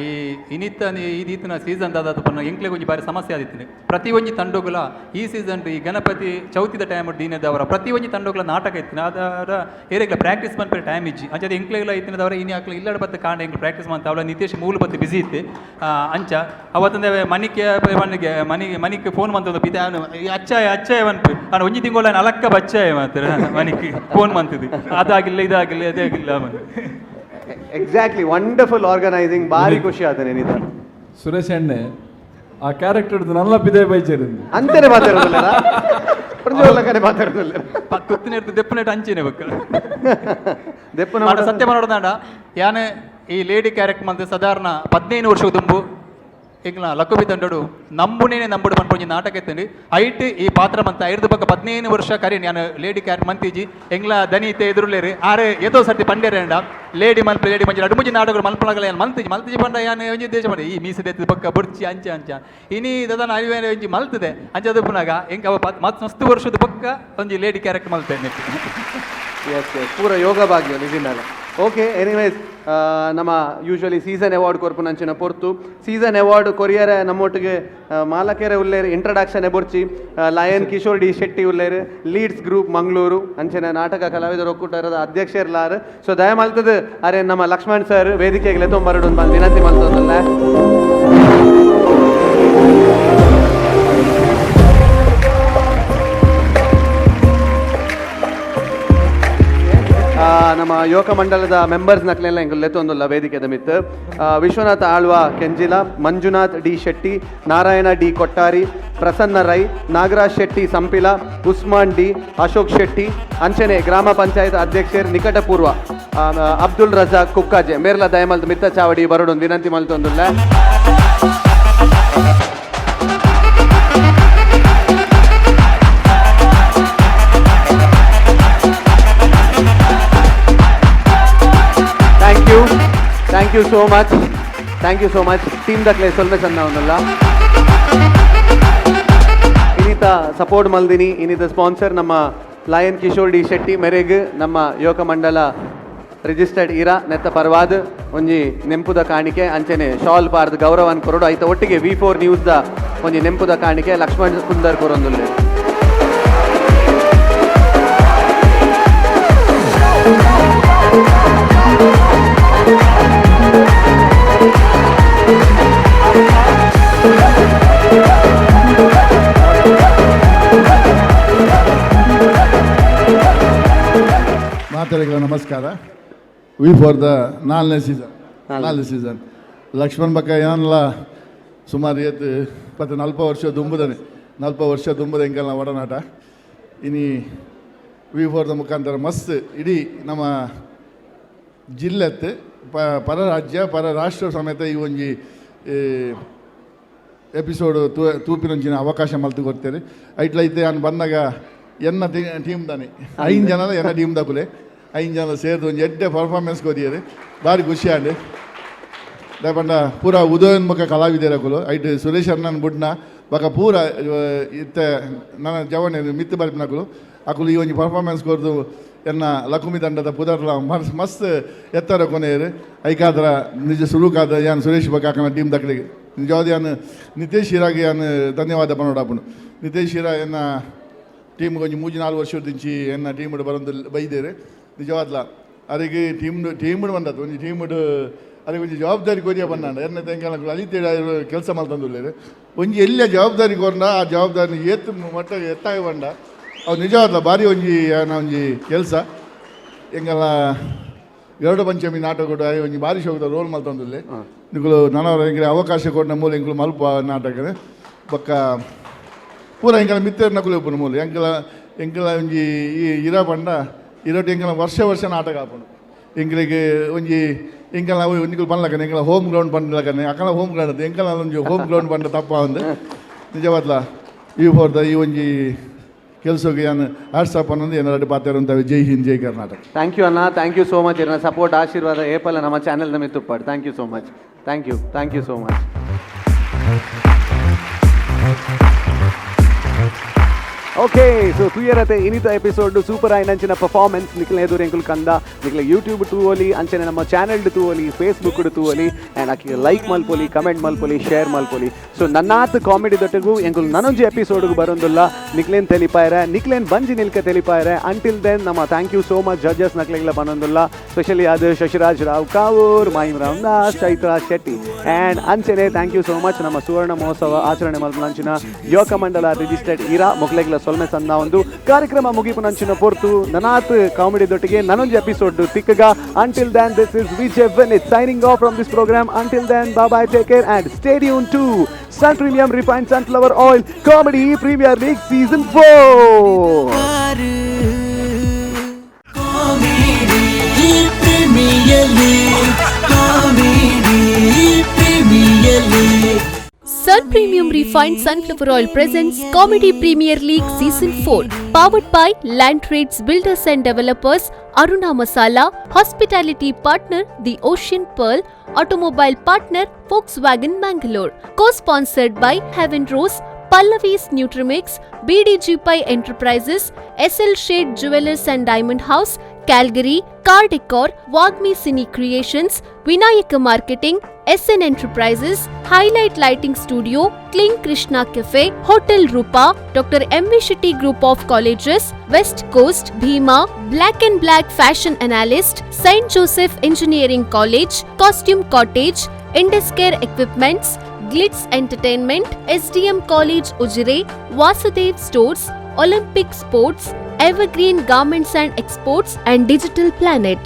ಈ ಇನಿತ್ತ ಈದಿತ್ತಿನ ಸೀಸನ್ ದಾದ ಪನ್ನ ಎಂಕ್ಲೆಗ್ ಒಂಜಿ ಬಾರಿ ಸಮಸ್ಯೆ ಆದಿತ್ತಿನ ಪ್ರತಿ ಒಂಜಿ ತಂಡಗಳ ಈ ಸೀಸನ್ ಈ ಗಣಪತಿ ಚೌತಿದ ಟೈಮ್ ದೀನದವರ ಪ್ರತಿ ಒಂಜಿ ತಂಡಗಳ ನಾಟಕ ಇತ್ತಿನ ಅದರ ಏರೆಗ್ಲ ಪ್ರಾಕ್ಟೀಸ್ ಮನ್ಪೇರೆ ಟೈಮ್ ಇಜ್ಜಿ ಅಂಚದ ಎಂಕ್ಲೆಗ್ಲ ಇತ್ತಿನದವರ ಇನಿ ಆಕ್ಲ ಇಲ್ಲಡ ಬತ್ತ ಕಾಂಡ ಎಂಕ್ಲು ಪ್ರಾಕ್ಟೀಸ್ ಮಾಡ್ತಾ ಅವಳ ನಿತೇಶ್ ಮೂಲ ಬತ್ತು ಬಿಸಿ ಇತ್ತು ಅಂಚ ಅವತ್ತಂದೆ ಮನಿಗೆ ಫೋನ್ ಮಂತದ ಪಿತ ಅಚ್ಚಾಯ ಮನ್ಪು ನಾನು ಒಂಜಿ ತಿಂಗಳ ಅಲಕ್ಕ ಬಚ್ಚಾಯ ಮಾತ್ರ ಮನಿಗೆ ಫೋನ್ ಮಂತದ್ದು ಅದಾಗಿಲ್ಲ ಇದಾಗಿಲ್ಲ ಅದೇ ಆಗಿಲ್ಲ ಮನೆ. ಎಕ್ಸಾಕ್ಟ್ಲಿ ವಂಡರ್ಫುಲ್ ಆರ್ಗನೈಸಿಂಗ್ ಬಾರಿ ಖುಷಿ ಆದ ಏನಿದೆ ಸುರೇಶ್ ಎಣ್ಣೆ ಆ ಕ್ಯಾರೆಕ್ಟರ್ ನಲ್ಲ ಬಿದೆ ಬೈಚೇರಿ ಅಂತಾನೆ ಮಾತಾಡೋದಿಲ್ಲ ಮಾತಾಡೋದಿಲ್ಲ ಕುತ್ತಿನ ದೆಪ್ಪನೇಟ್ ಅಂಚೆನೆ ಬಕ್ಕ ದೆಪ್ಪನ ಸತ್ಯ ಮಾಡೋದಾಂಡ ಯಾನೆ ಈ ಲೇಡಿ ಕ್ಯಾರೆಕ್ಟರ್ ಮಂತ್ ಸಾಧಾರಣ 15 ವರ್ಷ ದುಂಬು ಎಂಗ್ಲ ಲಕ್ಕುಬಿ ತಂಡಡು ನಂಬುನೇನೆ ನಂಬುಡು ಪನ್ಪೊಂಜಿ ನಾಟಕ ಎತ್ತಂಡು ಐಟ್ ಈ ಪಾತ್ರ ಮಂತ ಐರ್ದು ಪಕ್ಕ 15 ವರ್ಷ ಕರಿ ನಾನು ಲೇಡಿ ಕ್ಯಾರೆಕ್ಟರ್ ಮಂತಿಜಿ ಎಂಗ್ಲ ದನಿ ಇತ್ತೆ ಎದುರುಲೇರಿ ಆರೆ ಏತೋ ಸರ್ತಿ ಪಂಡೇರೇಂಡ ಲೇಡಿ ಮಂಜಿ ಅಡುಮುಜಿ ನಾಟಕಗಳು ಮಲ್ಪಳಗಲ ಏನು ಮಲ್ತಿಜಿ ಪಂಡ ಯಾನು ಒಂಜಿ ದೇಶ ಮಾಡಿ ಈ ಮೀಸದೆತ್ತು ಪಕ್ಕ ಬುರ್ಚಿ ಅಂಚ ಇನಿ ದದನ ಅರಿವೇನೆ ಒಂಜಿ ಮಲ್ತದೆ ಅಂಚದು ಪುನಗ ಎಂಕ ಅವ ಮಸ್ತ್ ವರ್ಷದ ಪಕ್ಕ ಒಂಜಿ ಲೇಡಿ ಕ್ಯಾರೆಕ್ಟರ್ ಮಲ್ತೇನೆ. ಎಸ್ ಪೂರ ಯೋಗ ಭಾಗ್ಯ ನಿಜಿನಲ್ಲ. ಓಕೆ ಎನಿವೇಸ್ ನಮ್ಮ ಯೂಶ್ವಲಿ ಸೀಸನ್ ಅವಾರ್ಡ್ ಕೊರ್ಪು ನಂಚಿನ ಪೊರ್ತು ಸೀಸನ್ ಅವಾರ್ಡ್ ಕೊರಿಯರೆ ನಮ್ಮೊಟ್ಟಿಗೆ ಮಾಲಕೆರೆ ಉಲ್ಲೇರು ಇಂಟ್ರಡಕ್ಷನ್ ಎಬೊರ್ಚಿ ಲಯನ್ ಕಿಶೋರ್ ಡಿ ಶೆಟ್ಟಿ ಉಲ್ಲೇರು ಲೀಡ್ಸ್ ಗ್ರೂಪ್ ಮಂಗಳೂರು ಅಂಚನೆ ನಾಟಕ ಕಲಾವಿದರು ಒಕ್ಕೂಟರದ ಅಧ್ಯಕ್ಷರ್ಲಾರು. ಸೊ ದಯ ಮಲ್ತದ ಅರೆ ನಮ್ಮ ಲಕ್ಷ್ಮಣ್ ಸರ್ ವೇದಿಕೆಗೆ ತೊಂಬರಡು ವಿನಂತಿ ಮಲ್ತದಲ್ಲ. ನಮ್ಮ ಯುವಕ ಮಂಡಲದ ಮೆಂಬರ್ಸ್ ನಕ್ಲೆಲ್ಲ ಎಂಕುಲು ಲೆತ್ತೊಂದುಲ್ಲ ವೇದಿಕೆದ ಮಿತ್ ವಿಶ್ವನಾಥ್ ಆಳ್ವ ಕೆಂಜಿಲ, ಮಂಜುನಾಥ್ ಡಿ ಶೆಟ್ಟಿ, ನಾರಾಯಣ ಡಿ ಕೊಟ್ಟಾರಿ, ಪ್ರಸನ್ನ ರೈ, ನಾಗರಾಜ್ ಶೆಟ್ಟಿ ಸಂಪಿಲ, ಉಸ್ಮಾನ್ ಡಿ, ಅಶೋಕ್ ಶೆಟ್ಟಿ, ಅಂಚನೆ ಗ್ರಾಮ ಪಂಚಾಯತ್ ಅಧ್ಯಕ್ಷರು ನಿಕಟಪೂರ್ವ ಅಬ್ದುಲ್ ರಜಾಕ್ ಕುಕ್ಕಾಜೆ ಮೇರ್ಲ ದಯಮಲ್ತ್ ಮಿತ್ತ ಚಾವಡಿ ಬರೋಡೊಂದು ವಿನಂತಿ ಮಲ್ತೊಂದುಲ್ಲ. Thank you so much team ದಕ್ಲೆ ಸೊಲ್ಮೆ ಸಣ್ಣ ಒಂದಲ್ಲ ಇನ್ನಿತ ಸಪೋರ್ಟ್ ಮಲ್ದಿನಿ. ಇನ್ನಿತ ಸ್ಪಾನ್ಸರ್ ನಮ್ಮ ಲಯನ್ ಕಿಶೋರ್ ಡಿ ಶೆಟ್ಟಿ ಮೆರೆಗ್ ನಮ್ಮ ಯುವಕ ಮಂಡಲ ರಿಜಿಸ್ಟರ್ಡ್ ಇರಾ ನೆತ್ತ ಪರ್ವಾದ್ ಒಂಜಿ ನೆಂಪುದ ಕಾಣಿಕೆ ಅಂಚನೆ ಶಾಲ್ ಪಾರ್ದ್ ಗೌರವನ್ ಕೊರಡು ಐತ ಒಟ್ಟಿಗೆ V4 ನ್ಯೂಸ್ದ ಒಂಜಿ ನೆಂಪುದ ಕಾಣಿಕೆ ಲಕ್ಷ್ಮಣ್ ಕುಂದರ್ ಕೊರೊಂದುಲ್ಲೆ. ಮಾತರಿಗಳ ನಮಸ್ಕಾರ. V4 ನಾಲ್ನೇ ಸೀಸನ್ ಲಕ್ಷ್ಮಣ್ ಬಕ್ಕ ಏನಲ್ಲ ಸುಮಾರು 40 ವರ್ಷ ದುಂಬುದ ಎಂಕಲ್ನ ಒಡನಾಟ ಇನಿ V4 ಮುಖಾಂತರ ಮಸ್ತ್ ಇಡೀ ನಮ್ಮ ಜಿಲ್ಲೆತ್ ಪರ ರಾಜ್ಯ ಪರ ರಾಷ್ಟ್ರ ಸಮೇತ ಈ ಒಂಜಿ ಎಪಿಸೋಡು ತೂಪಿನಂಚಿನ ಅವಕಾಶ ಮಲ್ತು ಕೊಡ್ತೇನೆ. ಐಟ್ಲೈತೆ ನಾನು ಬಂದಾಗ ಎನ್ನ ಟೀಮ್ ದಾನೆ 5 ಜನ ಎನ್ನ ಟೀಮ್ ದಾಕುಲೆ 5 ಜನ ಸೇರಿದು ಒಂದು ಎಡ್ಡೆ ಪರ್ಫಾರ್ಮೆನ್ಸ್ ಕೊರಿಯರು ಭಾರಿ ಖುಷಿ ಆಂಡೆ ದಾಪಂಡ ಪೂರ ಉದಯೋನ್ಮುಖ ಕಲಾವಿದರಕುಲು ಐಟ್ ಸುರೇಶ್ ಅಣ್ಣನ ಬುಡ್ನ ಬಕ ಪೂರ ಇತ್ತ ನನ್ನ ಜವನ ಮಿತ್ತು ಬಲ್ಪಿನಕುಲು ಅಕುಲು ಈ ಒಂಜಿ ಪರ್ಫಾರ್ಮೆನ್ಸ್ ಕೊರ್ದು ಎನ್ನ ಲಕುಮಿ ದಂಡದ ಪುದರ್ಲ ಮಸ್ತ್ ಎತ್ತರ ಕೊನೆಯರು ಐಕಾದ್ರ ನಿಜ ಸುರುಕಾದ ಯಾನ್ ಸುರೇಶ್ ಬಕ ಆಕನ ಟೀಮ್ ದಕ್ಕಲಿಗೆ ನಿಜವಾದ ಯಾನ್ ನಿತೇಶ್ ಹಿರಾಗೆ ಯಾನ್ ಧನ್ಯವಾದ ಪನೋಡಾಪುನು. ನಿತೇಶ್ ಹಿರಾ ಎನ್ನ ಟೀಮ್ ಕೊಂಚ 3-4 ವರ್ಷದಿಂಚಿ ಎನ್ನ ಟೀಮ್ ಬರೋದು ಬೈದೇರು ನಿಜವಾದ್ಲ ಅದಕ್ಕೆ ಟೀಮ್ ಬಂದದ್ದು ಒಂದು ಟೀಮ್ ಅದಕ್ಕೆ ಒಂಜಿ ಜವಾಬ್ದಾರಿ ಕೊರಿಯ ಬಂದಾಂಡ ಎನ್ನ ತೆಂಕಲ ಅಲಿತೆ ಕೆಲಸ ಮಾಡ್ತಂದುಲ್ಲೇರು ಒಂಜಿ ಎಲ್ಲ ಜವಾಬ್ದಾರಿ ಕೊರಂಡ ಆ ಜವಾಬ್ದಾರಿ ಎತ್ತು ಮಟ್ಟ ಎತ್ತಾಗಿ ಬಂಡ ಅವು ನಿಜವಾದ್ಲ ಭಾರಿ ಒಂಜಿ ಕೆಲಸ ಎಂಗಲ್ಲ ಗರುಡ ಪಂಚಮಿ ನಾಟಕ ಕೊಟ್ಟು ಒಂಜಿ ಭಾರಿ ಶೋಕದ ರೋಲ್ ಮಾಡ್ತಂದುಲ್ಲೆ ನಿಗಳು ನನವರ ಎಂಗೆ ಅವಕಾಶ ಕೊಟ್ಟ ಮೂಲ ಎಂಕಲು ಮಲ್ಪ ನಾಟಕನೇ ಬೊಕ್ಕ ಪೂರ ಎಂಕಲ ಮಿತ್ತರ್ ನಕುಲು ಉಪ್ಪುನ ಮೂಲ ಎಂಕಲ ಒಂಜಿ ಈ ಇರಾ ಪಂಡ ಇರೋಟಿ ಎಂಕಲ ವರ್ಷ ನಾಟಕ ಆಪುಂಡು ಎಂಕಲಿಗೆ ಒಂಜಿ ಎಂಕಲ ಒಂಜಿಗಳು ಪನ್ಲಕನೆ ಎಂಕಲ ಹೋಮ್ ಗ್ರೌಂಡ್ ಪಂಡ್ಲಕನೆ ಅಕಲ ಹೋಮ್ ಗ್ರೌಂಡ್ ಅದು ಎಂಕಲ ಒಂಜಿ ಹೋಮ್ ಗ್ರೌಂಡ್ ಪಂಡ ತಪ್ಪ ಒಂದು ನಿಜವಾದ್ಲ V4 ಈ ಒಂಜಿ ಕೆಲಸಕ್ಕೆ ನಾನು ಆಡ್ಸಪ್ಪ ಅನ್ನೋದು ಏನಾರು ಪಾತ್ರ ಜೈ ಹಿಂದ್ ಜೈ ಕರ್ನಾಟಕ. ಥ್ಯಾಂಕ್ ಯು ಅಣ್ಣ, ಥ್ಯಾಂಕ್ ಯು ಸೋ ಮಚ್. ಇರೋ ಸಪೋರ್ಟ್ ಆಶೀರ್ವಾದ ಏಪಲ್ಲ ನಮ್ಮ ಚಾನೆಲ್ ನಮಗೆ ತುಪ್ಪಾಡು. Thank you so much. Thank you so much. Okay so ತುಯರತೆ ಇನ್ನಿತ ಎಪಿಸೋಡ್ ಸೂಪರ್ ಆಯ್ನಂಚಿನ ಪರ್ಫಾರ್ಮೆನ್ಸ್ ನಿಖಿಲ ಎದುರು ಎಂಕುಲ್ ಕಂದ ನಿಖಿಲ ಯೂಟ್ಯೂಬ್ ತೂವಲಿ ಅಂಚನೆ ನಮ್ಮ ಚಾನೆಲ್ ತೂವಲಿ ಫೇಸ್ಬುಕ್ ತೂವಲಿ ಆ್ಯಂಡ್ ಆಕೆ ಲೈಕ್ ಮಲ್ಪೊಲಿ ಕಮೆಂಟ್ ಮಲ್ಪೊಲಿ ಶೇರ್ ಮಲ್ಪೊಲಿ. ಸೊ ನನ್ನಾತ್ ಕಾಮಿಡಿ ದೊಟ್ಟಿಗೂ ಎಂಕುಲ್ ನನೊಂಜಿ ಎಪಿಸೋಡ್ಗೂ ಬರೋದಿಲ್ಲ ನಿಕ್ಲೇನ್ ತೆಲಿಪಾಯ್ರೆ ನಿಕ್ಲೇನ್ ಬಂಜಿ ನಿಲ್ಕೆ ತೆಲಿಪಾಯ್ರೆ. ಅಂಟಿಲ್ ದೆನ್ ನಮ್ಮ thank you so much judges ನಕ್ಲೆಗ್ಲ ಬಂದೊಂದಿಲ್ಲ ಸ್ಪೆಷಲಿ ಅದು ಶಶಿರಾಜ್ ರಾವ್ ಕಾವೂರ್, ಮಹಿಮ್ ರಾಮದಾಸ್, ಚೈತ್ರಾ ಶೆಟ್ಟಿ ಆ್ಯಂಡ್ ಅಂಚನೆ ಥ್ಯಾಂಕ್ ಯು ಸೋ ಮಚ್ ನಮ್ಮ ಸುವರ್ಣ ಮಹೋತ್ಸವ ಆಚರಣೆ ಮಲ್ಪನಂಚಿನ ಯುವಕ ಮಂಡಲ ರಿಜಿಸ್ಟರ್ಡ್ ಇರಾ ಮೊಕ್ಲೆಗ್ಲ ಸೊಲ್ಮೆ ಸಣ್ಣ ಒಂದು ಕಾರ್ಯಕ್ರಮ ಮುಗಿಪು ನಂಚಿನ ಪೊರ್ತು ನನಾತ್ ಕಾಮಿಡಿ ದೊಟ್ಟಿಗೆ ನನೊಂದು ಎಪಿಸೋಡ್ ತಿಕ್ಕಗ. Until then this is Vijay ವೆನಿತ್ signing off from this program. Until then, bye bye, take care and stay tuned to Sun Premium Refined Sunflower Oil Comedy Premier League Season 4. Sun Premium Refined Sunflower Oil presents Comedy Premier League Season 4, powered by Land Trades Builders and Developers, Aruna Masala, Hospitality Partner, The Ocean Pearl, Automobile Partner, Volkswagen Mangalore, co-sponsored by Heaven Rose, Pallavi's Nutrimix, BDG Pi Enterprises, SL Shade Jewelers and Diamond House, Calgary, Car Decor, Wagmi Cine Creations, Vinayaka Marketing, SN Enterprises, Highlight Lighting Studio, Kling Krishna Cafe, Hotel Rupa, Dr. M.V. Shetty Group of Colleges, West Coast, Bhima, Black and Black Fashion Analyst, St. Joseph Engineering College, Costume Cottage, Induscare Equipments, Glitz Entertainment, SDM College Ujire, Vasudev Stores, Olympic Sports, Evergreen Garments and Exports and Digital Planet.